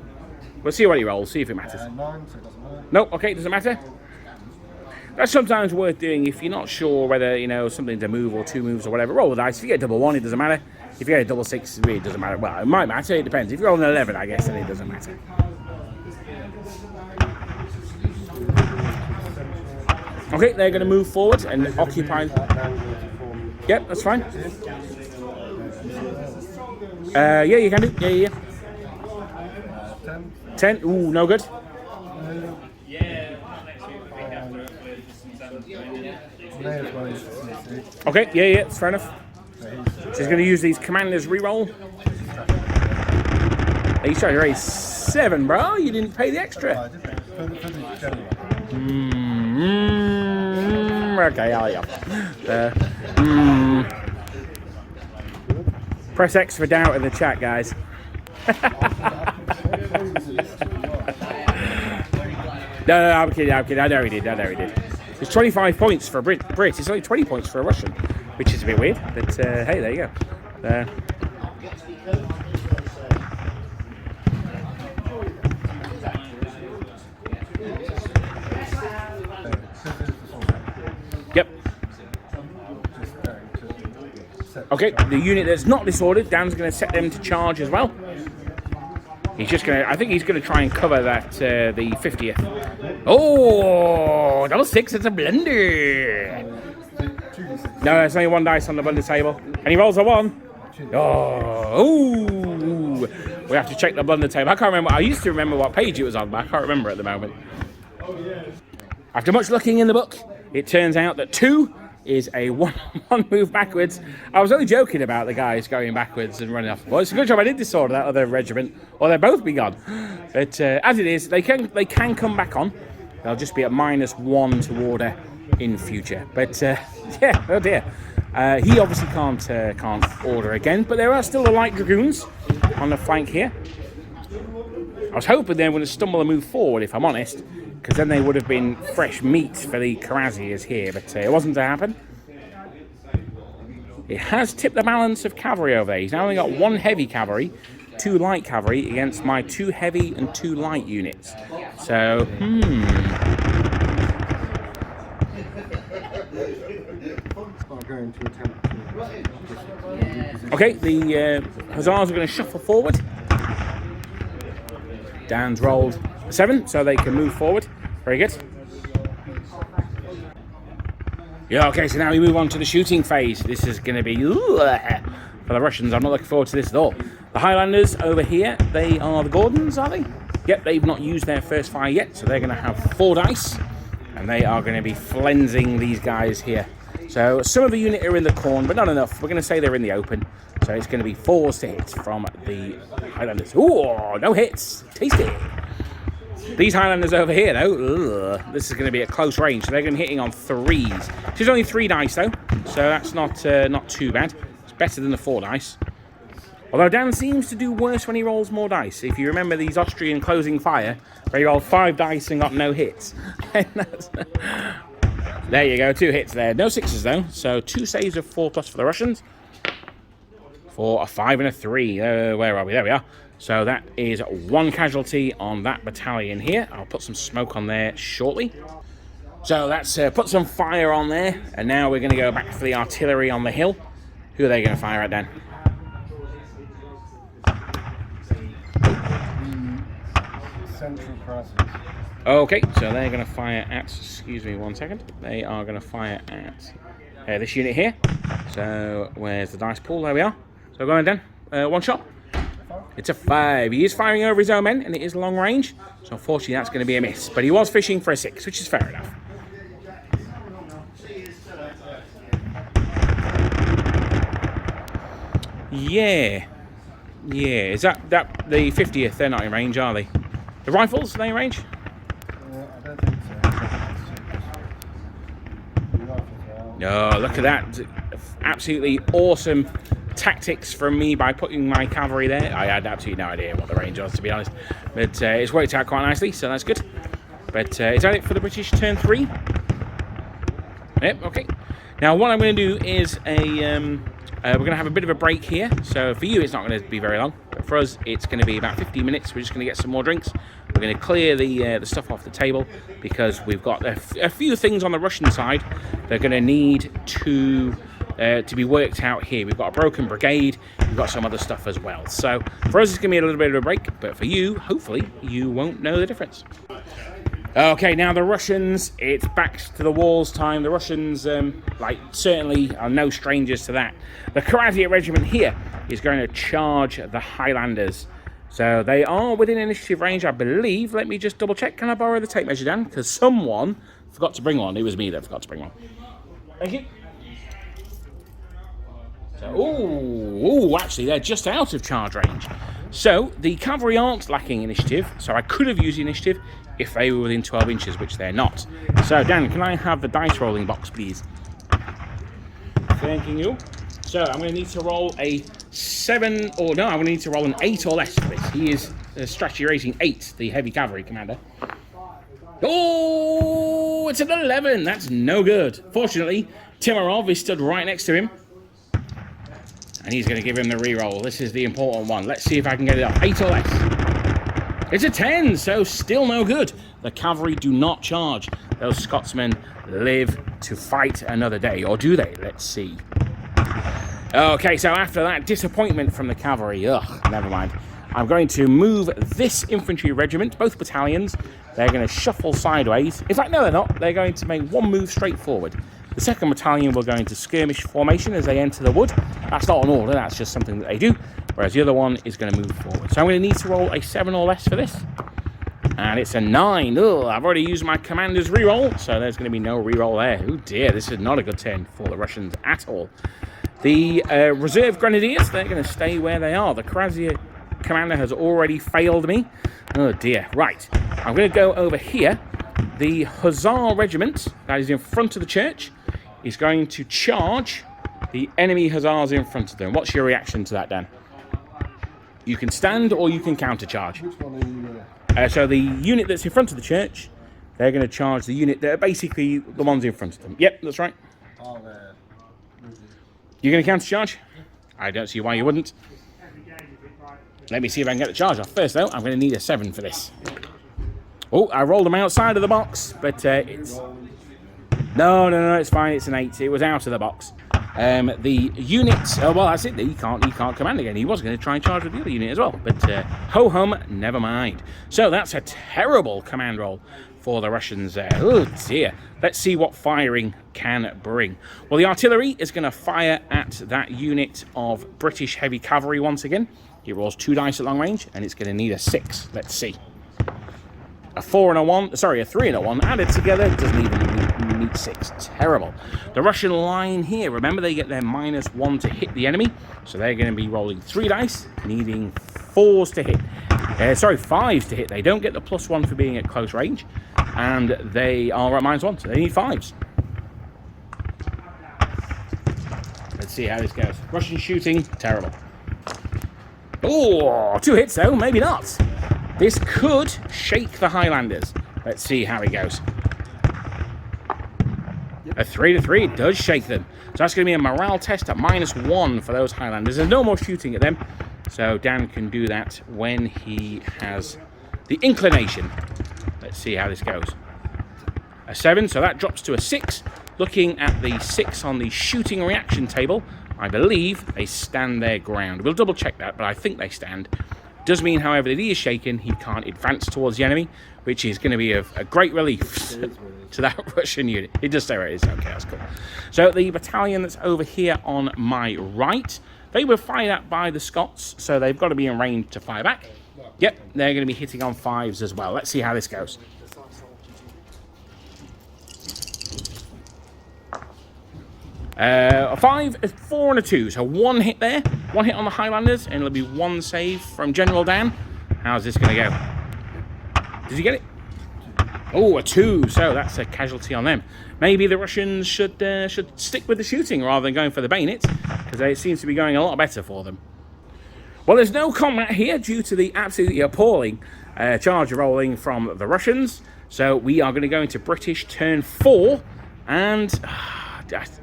We'll see what he rolls, see if it matters. 9, so it doesn't matter. Nope, okay, doesn't matter. That's sometimes worth doing if you're not sure whether, you know, something's a move or 2 moves or whatever. Roll the dice. If you get double 1, it doesn't matter. If you get a double 6, it really doesn't matter. Well, it might matter, it depends. If you're on an 11, I guess, then it doesn't matter. Okay, they're going to move forward and occupy. Yep, that's fine. Yeah, you can do. Yeah. 10. Ooh, no good. Okay, yeah, it's fair enough. So he's going to use these commanders reroll. He's trying to raise 7, bro. You didn't pay the extra. Okay, Press X for doubt in the chat, guys. No, I'm kidding. I know he did. It's 25 points for a Brit. It's only 20 points for a Russian, which is a bit weird. But hey, there you go. Yep. Okay, the unit that's not disordered, Dan's going to set them to charge as well. He's just going to, I think he's going to try and cover that, the 50th. Oh, double 6, it's a blunder. No, there's only 1 dice on the blunder table. And he rolls a 1. Oh, we have to check the blunder table. I can't remember, I used to remember what page it was on, but I can't remember at the moment. After much looking in the book, it turns out that 2 is a one move backwards. I was only joking about the guys going backwards and running off the board. It's a good job I did disorder that other regiment, or they'd both be gone. But as it is, they can come back on. They'll just be at -1 to order in future. But yeah, oh dear. He obviously can't order again, but there are still the light dragoons on the flank here. I was hoping they were going to stumble and move forward, if I'm honest, because then they would have been fresh meat for the Krasiers here, but it wasn't to happen. It has tipped the balance of cavalry over there. He's now only got 1 heavy cavalry, 2 light cavalry against my 2 heavy and 2 light units. So, Okay, the Hussars are going to shuffle forward. Dan's rolled a 7, so they can move forward. Very good. Yeah, okay, so now we move on to the shooting phase. This is going to be for the Russians. I'm not looking forward to this at all. The Highlanders over here, they are the Gordons, are they? Yep, they've not used their first fire yet, so they're going to have 4 dice. And they are going to be flensing these guys here. So some of the unit are in the corn, but not enough. We're going to say they're in the open. So it's going to be 4s to hit from the Highlanders. Ooh, no hits. Tasty. These Highlanders over here, though, this is going to be at close range. So they're going to be hitting on 3s. There's only 3 dice, though. So that's not too bad. It's better than the 4 dice. Although Dan seems to do worse when he rolls more dice. If you remember these Austrian closing fire, where he rolled 5 dice and got no hits. There you go, 2 hits there. No 6s though, so 2 saves of 4+ for the Russians. For a 5 and a 3. Where are we? There we are. So that is 1 casualty on that battalion here. I'll put some smoke on there shortly. So that's put some fire on there. And now we're going to go back for the artillery on the hill. Who are they going to fire at, Dan? Central crosses. Okay, so they're going to fire at, excuse me 1 second, they are going to fire at this unit here. So where's the dice pool? There we are. So go on Dan, 1 shot. It's a 5. He is firing over his own men and it is long range. So unfortunately that's going to be a miss. But he was fishing for a 6, which is fair enough. Yeah. Yeah, is that the 50th? They're not in range, are they? The rifles, are they in range? I don't think so. No, look at that. Absolutely awesome tactics from me by putting my cavalry there. I had absolutely no idea what the range was, to be honest. But it's worked out quite nicely, so that's good. But is that it for the British turn 3? Yep, okay. Now what I'm going to do is we're going to have a bit of a break here. So for you, it's not going to be very long. But for us, it's going to be about 15 minutes. We're just going to get some more drinks. We're going to clear the stuff off the table because we've got a few things on the Russian side that are going to need to be worked out here. We've got a broken brigade. We've got some other stuff as well. So for us, it's going to be a little bit of a break. But for you, hopefully, you won't know the difference. Okay, now the Russians, it's back to the walls time. The Russians, certainly are no strangers to that. The Cavalry regiment here is going to charge the Highlanders. So they are within initiative range, I believe. Let me just double check. Can I borrow the tape measure, Dan? Because someone forgot to bring one. It was me that forgot to bring one. Thank you. So, actually, they're just out of charge range. So the cavalry aren't lacking initiative. So I could have used the initiative if they were within 12 inches, which they're not. So, Dan, can I have the dice rolling box, please? Thank you. So, I'm going to need to roll a 7, or no, I'm going to need to roll an 8 or less for this. He is strategy rating 8, the heavy cavalry commander. Oh, it's an 11. That's no good. Fortunately, Timarov is stood right next to him. And he's going to give him the reroll. This is the important one. Let's see if I can get it up. 8 or less. It's a 10, so still no good. The cavalry do not charge. Those Scotsmen live to fight another day. Or do they? Let's see. Okay, so after that disappointment from the cavalry, never mind. I'm going to move this infantry regiment, both battalions. They're going to shuffle sideways. In fact, no, they're not. They're going to make one move straight forward. The 2nd battalion will go into skirmish formation as they enter the wood. That's not an order, that's just something that they do. Whereas the other one is going to move forward. So I'm going to need to roll a 7 or less for this. And it's a 9. I've already used my commander's reroll, so there's going to be no reroll there. Oh dear, this is not a good turn for the Russians at all. The reserve grenadiers, they're going to stay where they are. The Krasier commander has already failed me. Oh dear. Right, I'm going to go over here. The Hussar regiment that is in front of the church is going to charge the enemy Hussars in front of them. What's your reaction to that, Dan? You can stand or you can counter-charge. Which one are you? So the unit that's in front of the church, they're going to charge the unit that are basically the ones in front of them. Yep, that's right. Oh, there. You're going to counter-charge? I don't see why you wouldn't. Let me see if I can get the charge off. First, though, I'm going to need a 7 for this. Oh, I rolled them outside of the box, but it's... No, it's fine. It's an 8. It was out of the box. The unit... Oh, well, that's it. He can't command again. He was going to try and charge with the other unit as well. But ho-hum, never mind. So that's a terrible command roll for the Russians there. Oh, dear. Let's see what firing can bring. Well, the artillery is going to fire at that unit of British heavy cavalry once again. It rolls 2 dice at long range, and it's going to need a 6. Let's see. A 4 and a 1, sorry, a 3 and a 1 added together doesn't even meet 6. Terrible. The Russian line here, remember they get their -1 to hit the enemy, so they're going to be rolling 3 dice, needing 4s to hit. Sorry, 5s to hit. They don't get the +1 for being at close range, and they are at -1, so they need 5s. Let's see how this goes. Russian shooting, terrible. Oh, 2 hits though, maybe not. This could shake the Highlanders. Let's see how it goes. A 3 to 3, it does shake them. So that's going to be a morale test at -1 for those Highlanders. There's no more shooting at them, so Dan can do that when he has the inclination. Let's see how this goes. A 7, so that drops to a 6. Looking at the 6 on the shooting reaction table, I believe they stand their ground. We'll double check that, but I think they stand. Does mean, however, that he is shaken, he can't advance towards the enemy, which is going to be a great relief to that Russian unit. It does stay where it is. Okay, that's cool. So the battalion that's over here on my right, they were fired at by the Scots, so they've got to be in range to fire back. Yep, they're going to be hitting on 5s as well. Let's see how this goes. A 5, a 4 and a 2, so 1 hit there, 1 hit on the Highlanders, and it'll be 1 save from General Dan. How's this going to go? Did you get it? Oh, a 2, so that's a casualty on them. Maybe the Russians should stick with the shooting rather than going for the bayonets, because it seems to be going a lot better for them. Well, there's no combat here due to the absolutely appalling charge rolling from the Russians, so we are going to go into British turn 4, and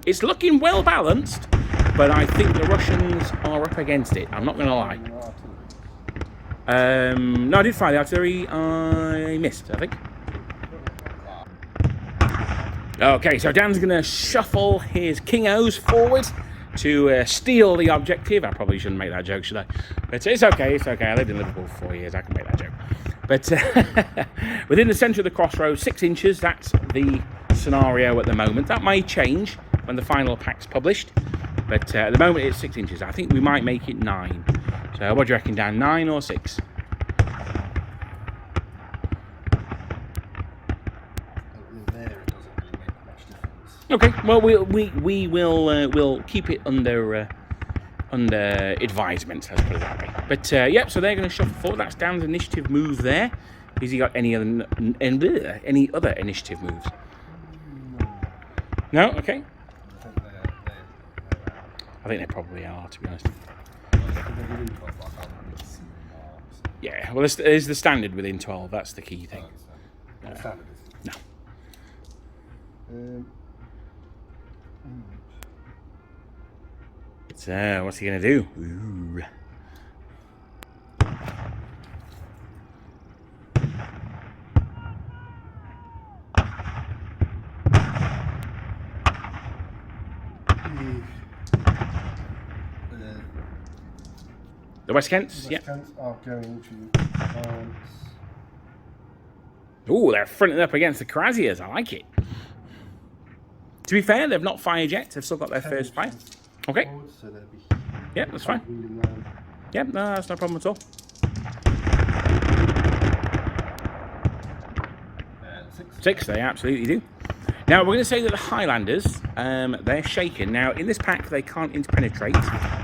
it's looking well balanced, but I think the Russians are up against it. I'm not going to lie. No, I did fire the artillery. I missed, I think. Okay, so Dan's going to shuffle his King-O's forward to steal the objective. I probably shouldn't make that joke, should I? But it's okay, it's okay. I lived in Liverpool for 4 years. I can make that joke. But within the centre of the crossroads, 6 inches, that's the scenario at the moment. That may change when the final pack's published, but at the moment it's 6 inches. I think we might make it 9. So what do you reckon, Dan? 9 or 6? Okay, well we will we'll keep it under advisement, let's put it that way. But yep, so they're going to shuffle forward. That's Dan's initiative move there. Has he got any other initiative moves? No? Okay. I think they probably are, to be honest. Yeah, well, there's the standard within 12. That's the key thing. No. So, what's he going to do? Ooh. The West Kents? Yeah. Kents are going to advance. Ooh, they're fronting up against the Kraziers. I like it. To be fair, they've not fired yet. They've still got their first fire. Okay. So they'll be Yep, that's fine. Yep, no, that's no problem at all. 6, they absolutely do. Now, we're going to say that the Highlanders, they're shaken. Now, in this pack, they can't interpenetrate,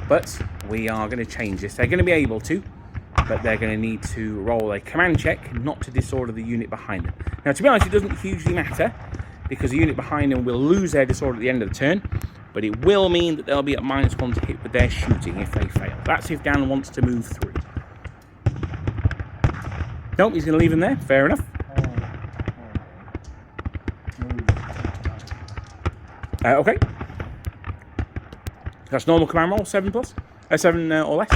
but we are going to change this. They're going to be able to, but they're going to need to roll a command check not to disorder the unit behind them. Now, to be honest, it doesn't hugely matter, because the unit behind them will lose their disorder at the end of the turn, but it will mean that they'll be at -1 to hit with their shooting if they fail. That's if Dan wants to move through. Nope, he's going to leave them there. Fair enough. Okay. That's normal command roll, 7 plus? 7 or less.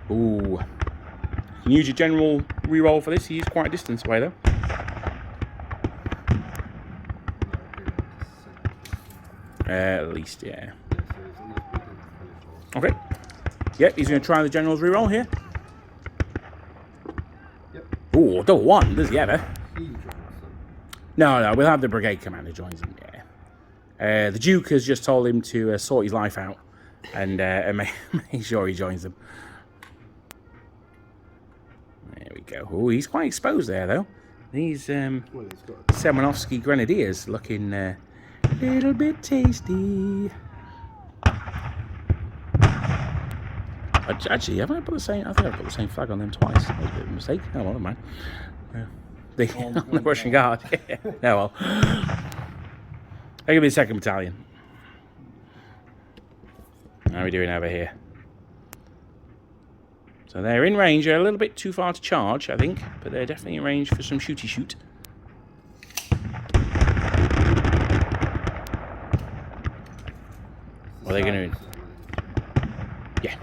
Ooh. You can use your general reroll for this. He's quite a distance away, though. At least, yeah. Okay. Yep, he's going to try the general's reroll here. Ooh, double 1. Does he ever? No, we'll have the brigade commander joins him, yeah. The Duke has just told him to sort his life out and make sure he joins them. go. Oh, he's quite exposed there, though. These Well, he's got Semenovsky Grenadiers looking a little bit tasty. Actually, haven't I put the same? I think I put the same flag on them twice. That was a bit of a mistake. Oh, well, never mind. On the Russian Guard. Yeah. Oh, well. That could be the 2nd Battalion. How are we doing over here? So they're in range. They're a little bit too far to charge, I think, but they're definitely in range for some shooty shoot. What are they going to do? Yeah.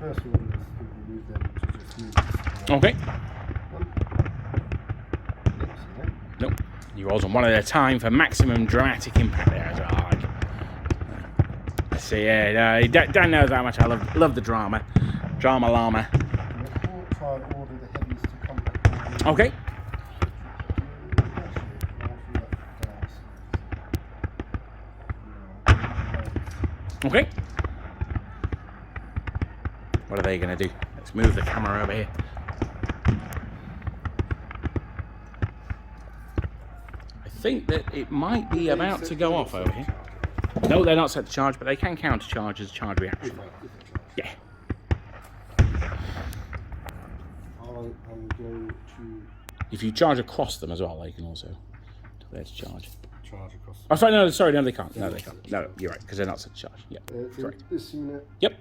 first one is to remove them to just use this. Okay. Nope. You rolls on one at a time for maximum dramatic impact there as well. So yeah, Dan knows how much I love the drama. Drama llama. We'll try and order the heavies to come back. Okay. Okay. What are they going to do? Let's move the camera over here. I think that it might be about to go off over here. No, they're not set to charge, but they can counter charge as a charge reaction. Yeah. I'm going to If you charge across them as well, they can also tell there to charge. charge across. Oh, sorry, no, they can't. No, they can't. No, you're right, because they're not set to charge. Yeah, correct. This unit Yep.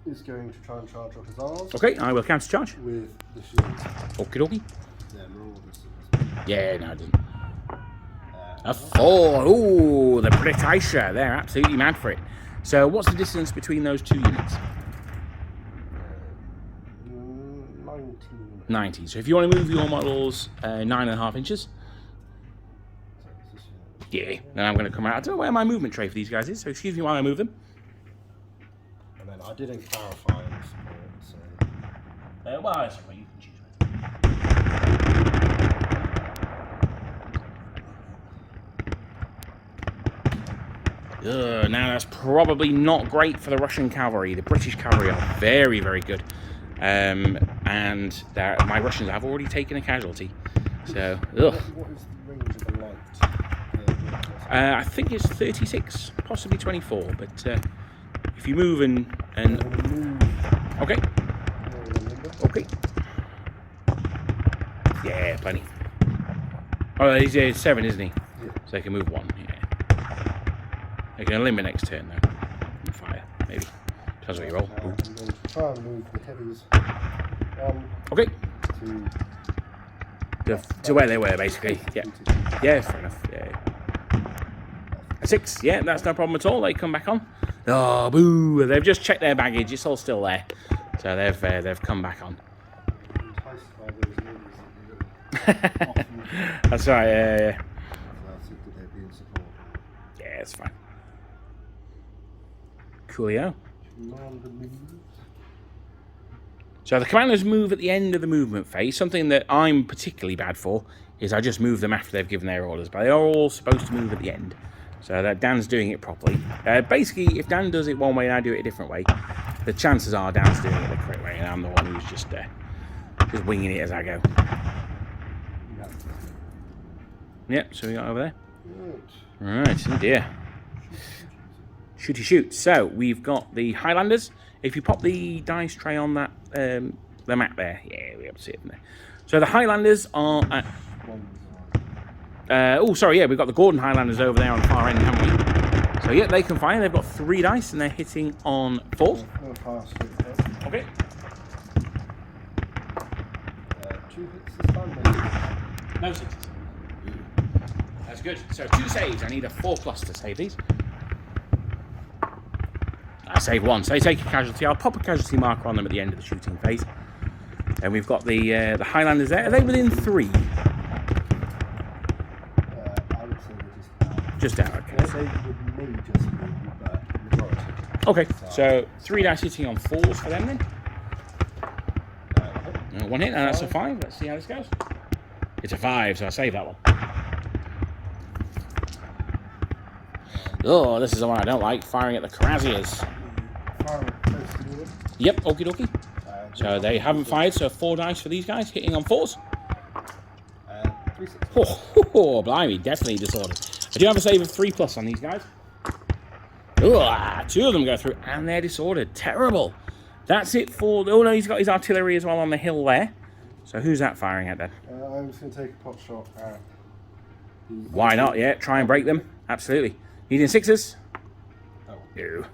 is going to try and charge up his arms. Okay, I will counter charge. With the shield. Okie dokie. Yeah, roll this. Yeah, no, I didn't. A 4. Ooh, the British. They're absolutely mad for it. So, what's the distance between those two units? 19. 90. So, if you want to move your models 9.5 inches, yeah, then I'm going to come out. I don't know where my movement tray for these guys is, so excuse me while I move them. And then I didn't clarify this support, so. Well, that's what you can choose with. Now that's probably not great for the Russian cavalry. The British cavalry are very, very good. And my Russians have already taken a casualty. So, ugh. What is the range of the light? I think it's 36, possibly 24. But if you move and okay. Okay. Yeah, plenty. Oh, he's 7, isn't he? Yeah. So they can move 1. Yeah. They can eliminate next turn though. And fire, maybe. Depends what you roll. I'm going to try and move the heavies. Okay. To To where they were, basically. Yeah. Yeah, fair enough. Yeah. A 6. Yeah, that's no problem at all. They come back on. Oh, boo! They've just checked their baggage. It's all still there. So they've come back on. That's right. Yeah. Yeah, it's fine. Coolio. So the commanders move at the end of the movement phase. Something that I'm particularly bad for is I just move them after they've given their orders. But they are all supposed to move at the end. So that Dan's doing it properly. Basically, if Dan does it one way and I do it a different way, the chances are Dan's doing it the correct way, and I'm the one who's just winging it as I go. Yep, so we got over there. Right, oh dear. Shooty shoot. So we've got the Highlanders. If you pop the dice tray on that, the map there, yeah, we're able to see it from there. So the Highlanders are at. We've got the Gordon Highlanders over there on the far end, haven't we? So yeah, they can fire. They've got 3 dice and they're hitting on 4. Okay. 2 hits this time, maybe. No 6s. That's good. So 2 saves. I need a 4+ to save these. I save 1. So they take a casualty. I'll pop a casualty marker on them at the end of the shooting phase. And we've got the Highlanders there. Are they within 3? I would say they're Just out. Okay. I'd say with me just be, but majority. Okay. So 3 dice hitting on 4s for them then. 1 hit, and that's a 5. Let's see how this goes. It's a 5, so I save that one. Oh, this is the one I don't like, firing at the Cuirassiers. Yep, okie dokie. So they haven't fired, so 4 dice for these guys, hitting on 4s. 3 6. Oh, blimey, definitely disordered. I do have a save of 3+ on these guys. Oh, 2 of them go through, and they're disordered. Terrible. That's it for... Oh, no, he's got his artillery as well on the hill there. So who's that firing at then? I'm just going to take a pot shot at... Why not? Yeah, try and break them. Absolutely. Needing 6s? Oh. No.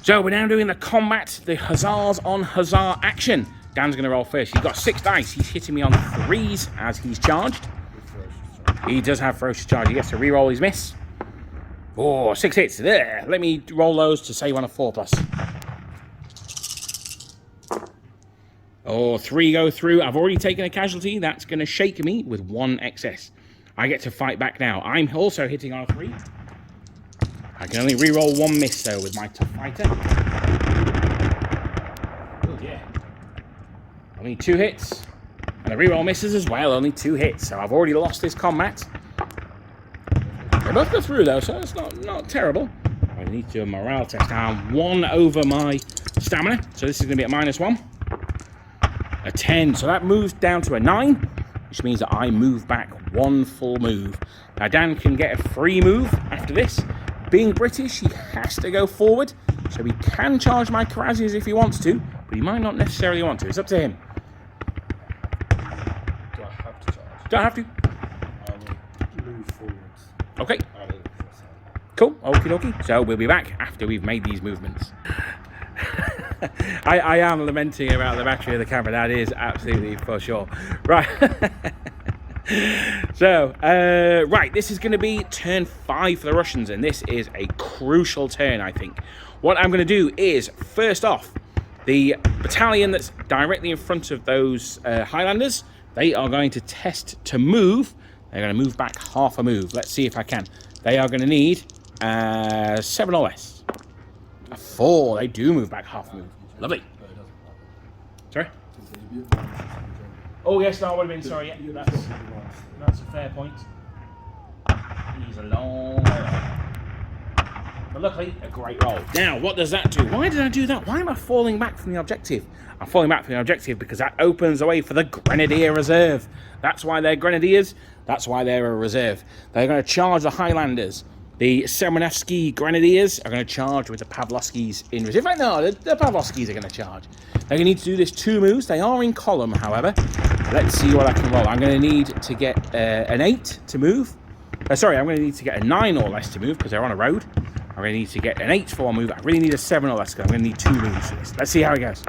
So we're now doing the combat, the Hussars on Hussar action. Dan's going to roll first. He's got 6 dice. He's hitting me on 3s as he's charged. He does have ferocious charge. He gets to re-roll his miss. Oh, 6 hits. There. Let me roll those to save on a 4+. Oh, 3 go through. I've already taken a casualty. That's going to shake me with 1 excess. I get to fight back now. I'm also hitting on a 3. I can only re-roll 1 miss, though, with my tough fighter. Oh, yeah. Only 2 hits. And the re-roll misses as well. Only 2 hits. So I've already lost this combat. They both go through, though, so it's not terrible. I need to do a morale test. I'm 1 over my stamina. So this is going to be at -1. A 10. So that moves down to a 9, which means that I move back 1 full move. Now, Dan can get a free move after this. Being British, he has to go forward, so he can charge my Cuirassiers if he wants to, but he might not necessarily want to. It's up to him. Do I have to charge? Don't have to. I will move forwards. Okay. Cool. Okie dokie. So we'll be back after we've made these movements. I am lamenting about the battery of the camera. That is absolutely for sure. Right. So, right, this is going to be turn 5 for the Russians, and this is a crucial turn, I think. What I'm going to do is, first off, the battalion that's directly in front of those Highlanders, they are going to test to move. They're going to move back half a move. Let's see if I can. They are going to need 7 or less. A 4. They do move back half a move. Lovely. Sorry? Oh, yes, that would have been, sorry, yeah, that's a fair point. He's a long way off. But luckily, a great roll. Now, what does that do? Why did I do that? Why am I falling back from the objective? I'm falling back from the objective because that opens the way for the Grenadier Reserve. That's why they're Grenadiers. That's why they're a reserve. They're going to charge the Highlanders. The Semenevsky Grenadiers are going to charge with the Pavlovskis in reserve. In fact, no, the Pavlovskis are going to charge. They're going to need to do this 2 moves. They are in column, however. Let's see what I can roll. I'm going to need to get an 8 to move. Sorry, I'm going to need to get a 9 or less to move because they're on a road. I'm going to need to get an 8 for a move. I really need a 7 or less because I'm going to need 2 moves for this. Let's see how it goes.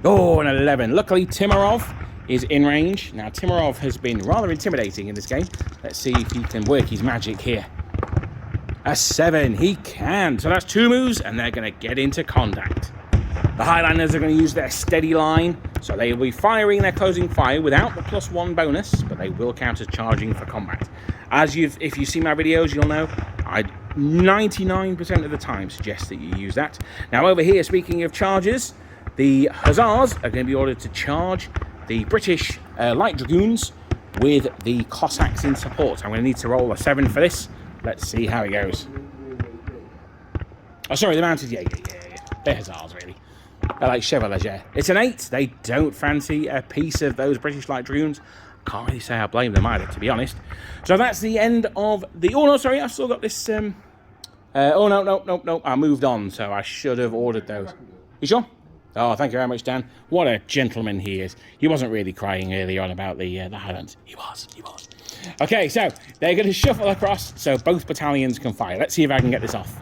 Oh, an 11. Luckily, Timarov is in range. Now, Timarov has been rather intimidating in this game. Let's see if he can work his magic here. A 7. He can. So that's 2 moves, and they're going to get into contact. The Highlanders are going to use their steady line, so they will be firing their closing fire without the +1 bonus, but they will count as charging for combat. If you see my videos, you'll know I 99% of the time suggest that you use that. Now over here, speaking of charges, the Hussars are going to be ordered to charge the British Light Dragoons with the Cossacks in support. I'm going to need to roll a 7 for this. Let's see how it goes. Oh, sorry, the mounted, yeah. They're Hussars, really. They're like Chevaliers, yeah. It's an 8. They don't fancy a piece of those British Light Dragoons. Can't really say I blame them either, to be honest. So that's the end of the... Oh, no, sorry, I've still got this... Oh, no. I moved on, so I should have ordered those. You sure? Oh, thank you very much, Dan. What a gentleman he is. He wasn't really crying earlier on about the Highlands. He was. Okay, so they're going to shuffle across so both battalions can fire. Let's see if I can get this off.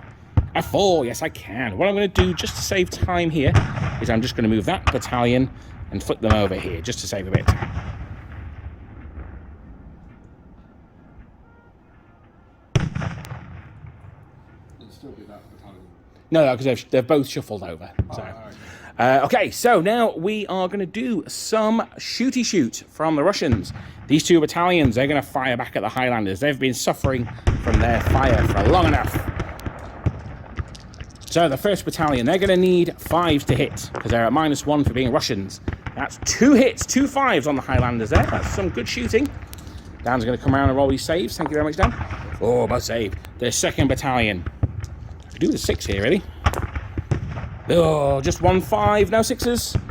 A 4, yes I can. What I'm going to do, just to save time here, is I'm just going to move that battalion and flip them over here, just to save a bit of time. No, because they've both shuffled over. So. Okay, so now we are going to do some shooty shoot from the Russians. These 2 battalions, they're going to fire back at the Highlanders. They've been suffering from their fire for long enough. So the 1st battalion, they're going to need 5s to hit because they're at -1 for being Russians. That's 2 hits, 2 5s on the Highlanders there. That's some good shooting. Dan's going to come around and roll these saves. Thank you very much, Dan. Oh, both saved. the 2nd Battalion. I do the 6 here, really. Oh, just 1 5, no 6s.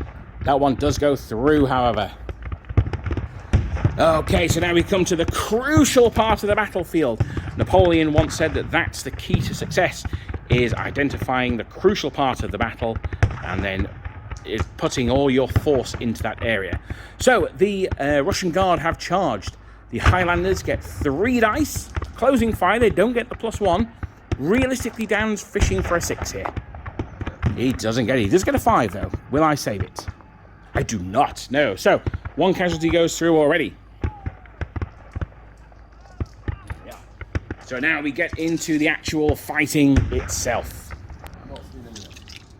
That one does go through, however. Okay, so now we come to the crucial part of the battlefield. Napoleon once said that that's the key to success, is identifying the crucial part of the battle and then is putting all your force into that area. So the Russian Guard have charged. The Highlanders get 3 dice. Closing fire, they don't get the +1. Realistically, Dan's fishing for a 6 here. He doesn't get it. He does get a 5, though. Will I save it? I do not. No. So 1 casualty goes through already. Yeah. So now we get into the actual fighting itself.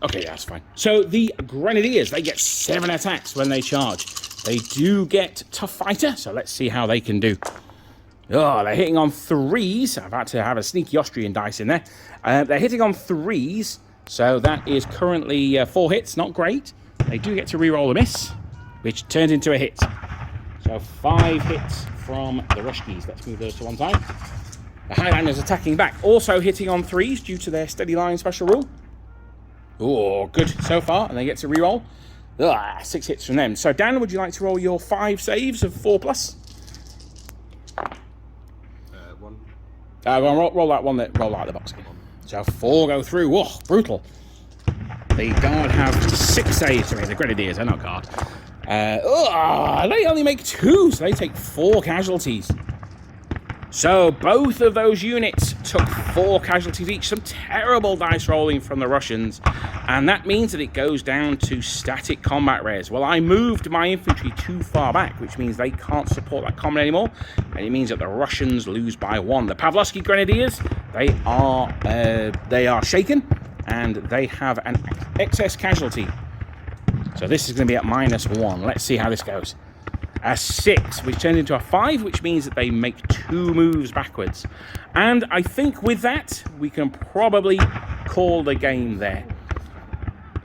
Okay, that's fine. So the Grenadiers, they get 7 attacks when they charge. They do get Tough Fighter, so let's see how they can do. Oh, they're hitting on 3s. I've had to have a sneaky Austrian dice in there. They're hitting on 3s, so that is currently 4 hits. Not great. They do get to re-roll a miss, which turns into a hit. So 5 hits from the Ruskies. Let's move those to one side. The Highlanders attacking back, also hitting on 3s due to their steady line special rule. Oh, good so far, and they get to re-roll. 6 hits from them. So Dan, would you like to roll your 5 saves of 4+? 1. Roll that one. Roll out of the box again. So 4 go through. Whoa, brutal. The Guard have 6 saves. I mean, the Grenadiers are not Guard. They only make 2, so they take 4 casualties. So both of those units took 4 casualties each. Some terrible dice rolling from the Russians. And that means that it goes down to static combat res. Well, I moved my infantry too far back, which means they can't support that combat anymore. And it means that the Russians lose by 1. The Pavlovsky Grenadiers, they are shaken. And they have an excess casualty. So this is going to be at -1. Let's see how this goes. A 6, which turns into a 5, which means that they make 2 moves backwards. And I think with that, we can probably call the game there.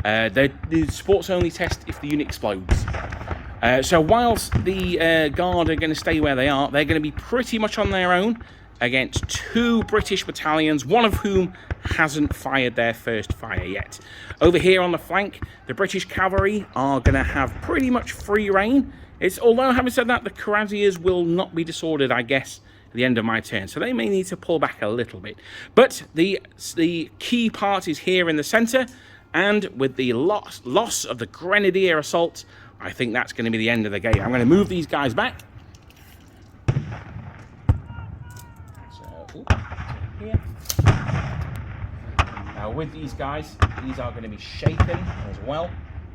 The sports only test if the unit explodes. So whilst the Guard are going to stay where they are, they're going to be pretty much on their own against 2 British battalions, one of whom hasn't fired their first fire yet. Over here on the flank, the British cavalry are going to have pretty much free reign. Although, having said that, the cuirassiers will not be disordered, I guess, at the end of my turn. So they may need to pull back a little bit. But the key part is here in the centre. And with the loss of the Grenadier assault, I think that's going to be the end of the game. I'm going to move these guys back. So, here. Now with these guys, these are going to be shaken as well.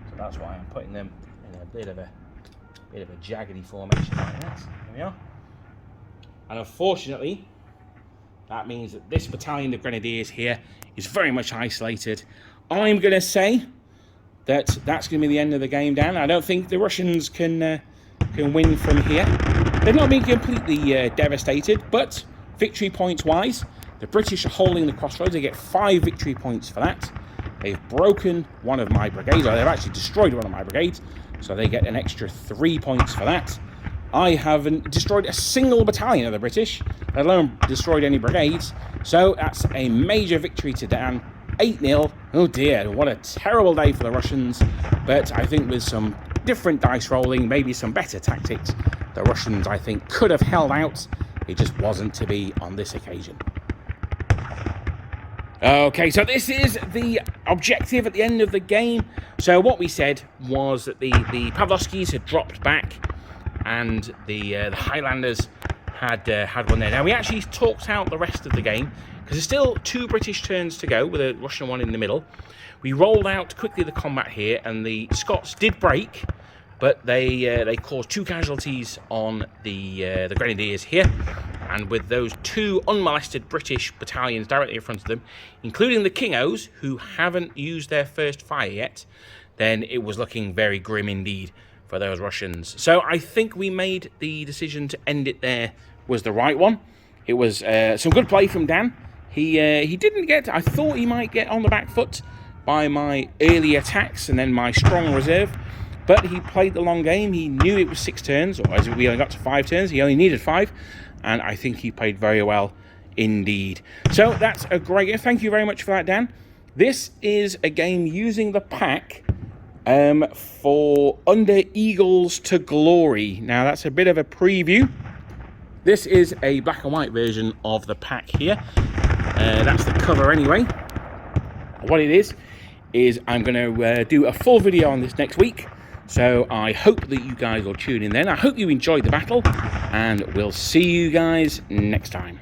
So that's why I'm putting them in a bit of a jaggedy formation like that. There we are. And unfortunately, that means that this battalion of Grenadiers here is very much isolated. I'm going to say that that's going to be the end of the game, Dan. I don't think the Russians can win from here. They've not been completely devastated, but victory points wise, the British are holding the crossroads. They get 5 victory points for that. They've broken one of my brigades, or they've actually destroyed one of my brigades, so they get an extra 3 points for that. I haven't destroyed a single battalion of the British, let alone destroyed any brigades, so that's a major victory to Dan. 8-0. Oh dear, what a terrible day for the Russians, but I think with some different dice rolling, maybe some better tactics, the Russians, I think, could have held out. It just wasn't to be on this occasion. Okay, so this is the objective at the end of the game. So what we said was that the Pavlovskis had dropped back and the Highlanders had one there. Now, we actually talked out the rest of the game because there's still 2 British turns to go with a Russian one in the middle. We rolled out quickly the combat here, and the Scots did break, but they caused 2 casualties on the Grenadiers here. And with those 2 unmolested British battalions directly in front of them, including the Kingos, who haven't used their first fire yet, then it was looking very grim indeed for those Russians. So I think we made the decision to end it there was the right one. It was some good play from Dan. He didn't get, I thought he might get on the back foot by my early attacks and then my strong reserve, but he played the long game. He knew it was 6 turns, or as we only got to 5 turns, he only needed 5, and I think he played very well indeed. So that's a great game. Thank you very much for that, Dan. This is a game using the pack for Under Eagles to Glory. Now, that's a bit of a preview. This is a black and white version of the pack here. That's the cover anyway. What it is I'm going to do a full video on this next week. So I hope that you guys will tune in then. I hope you enjoyed the battle, and we'll see you guys next time.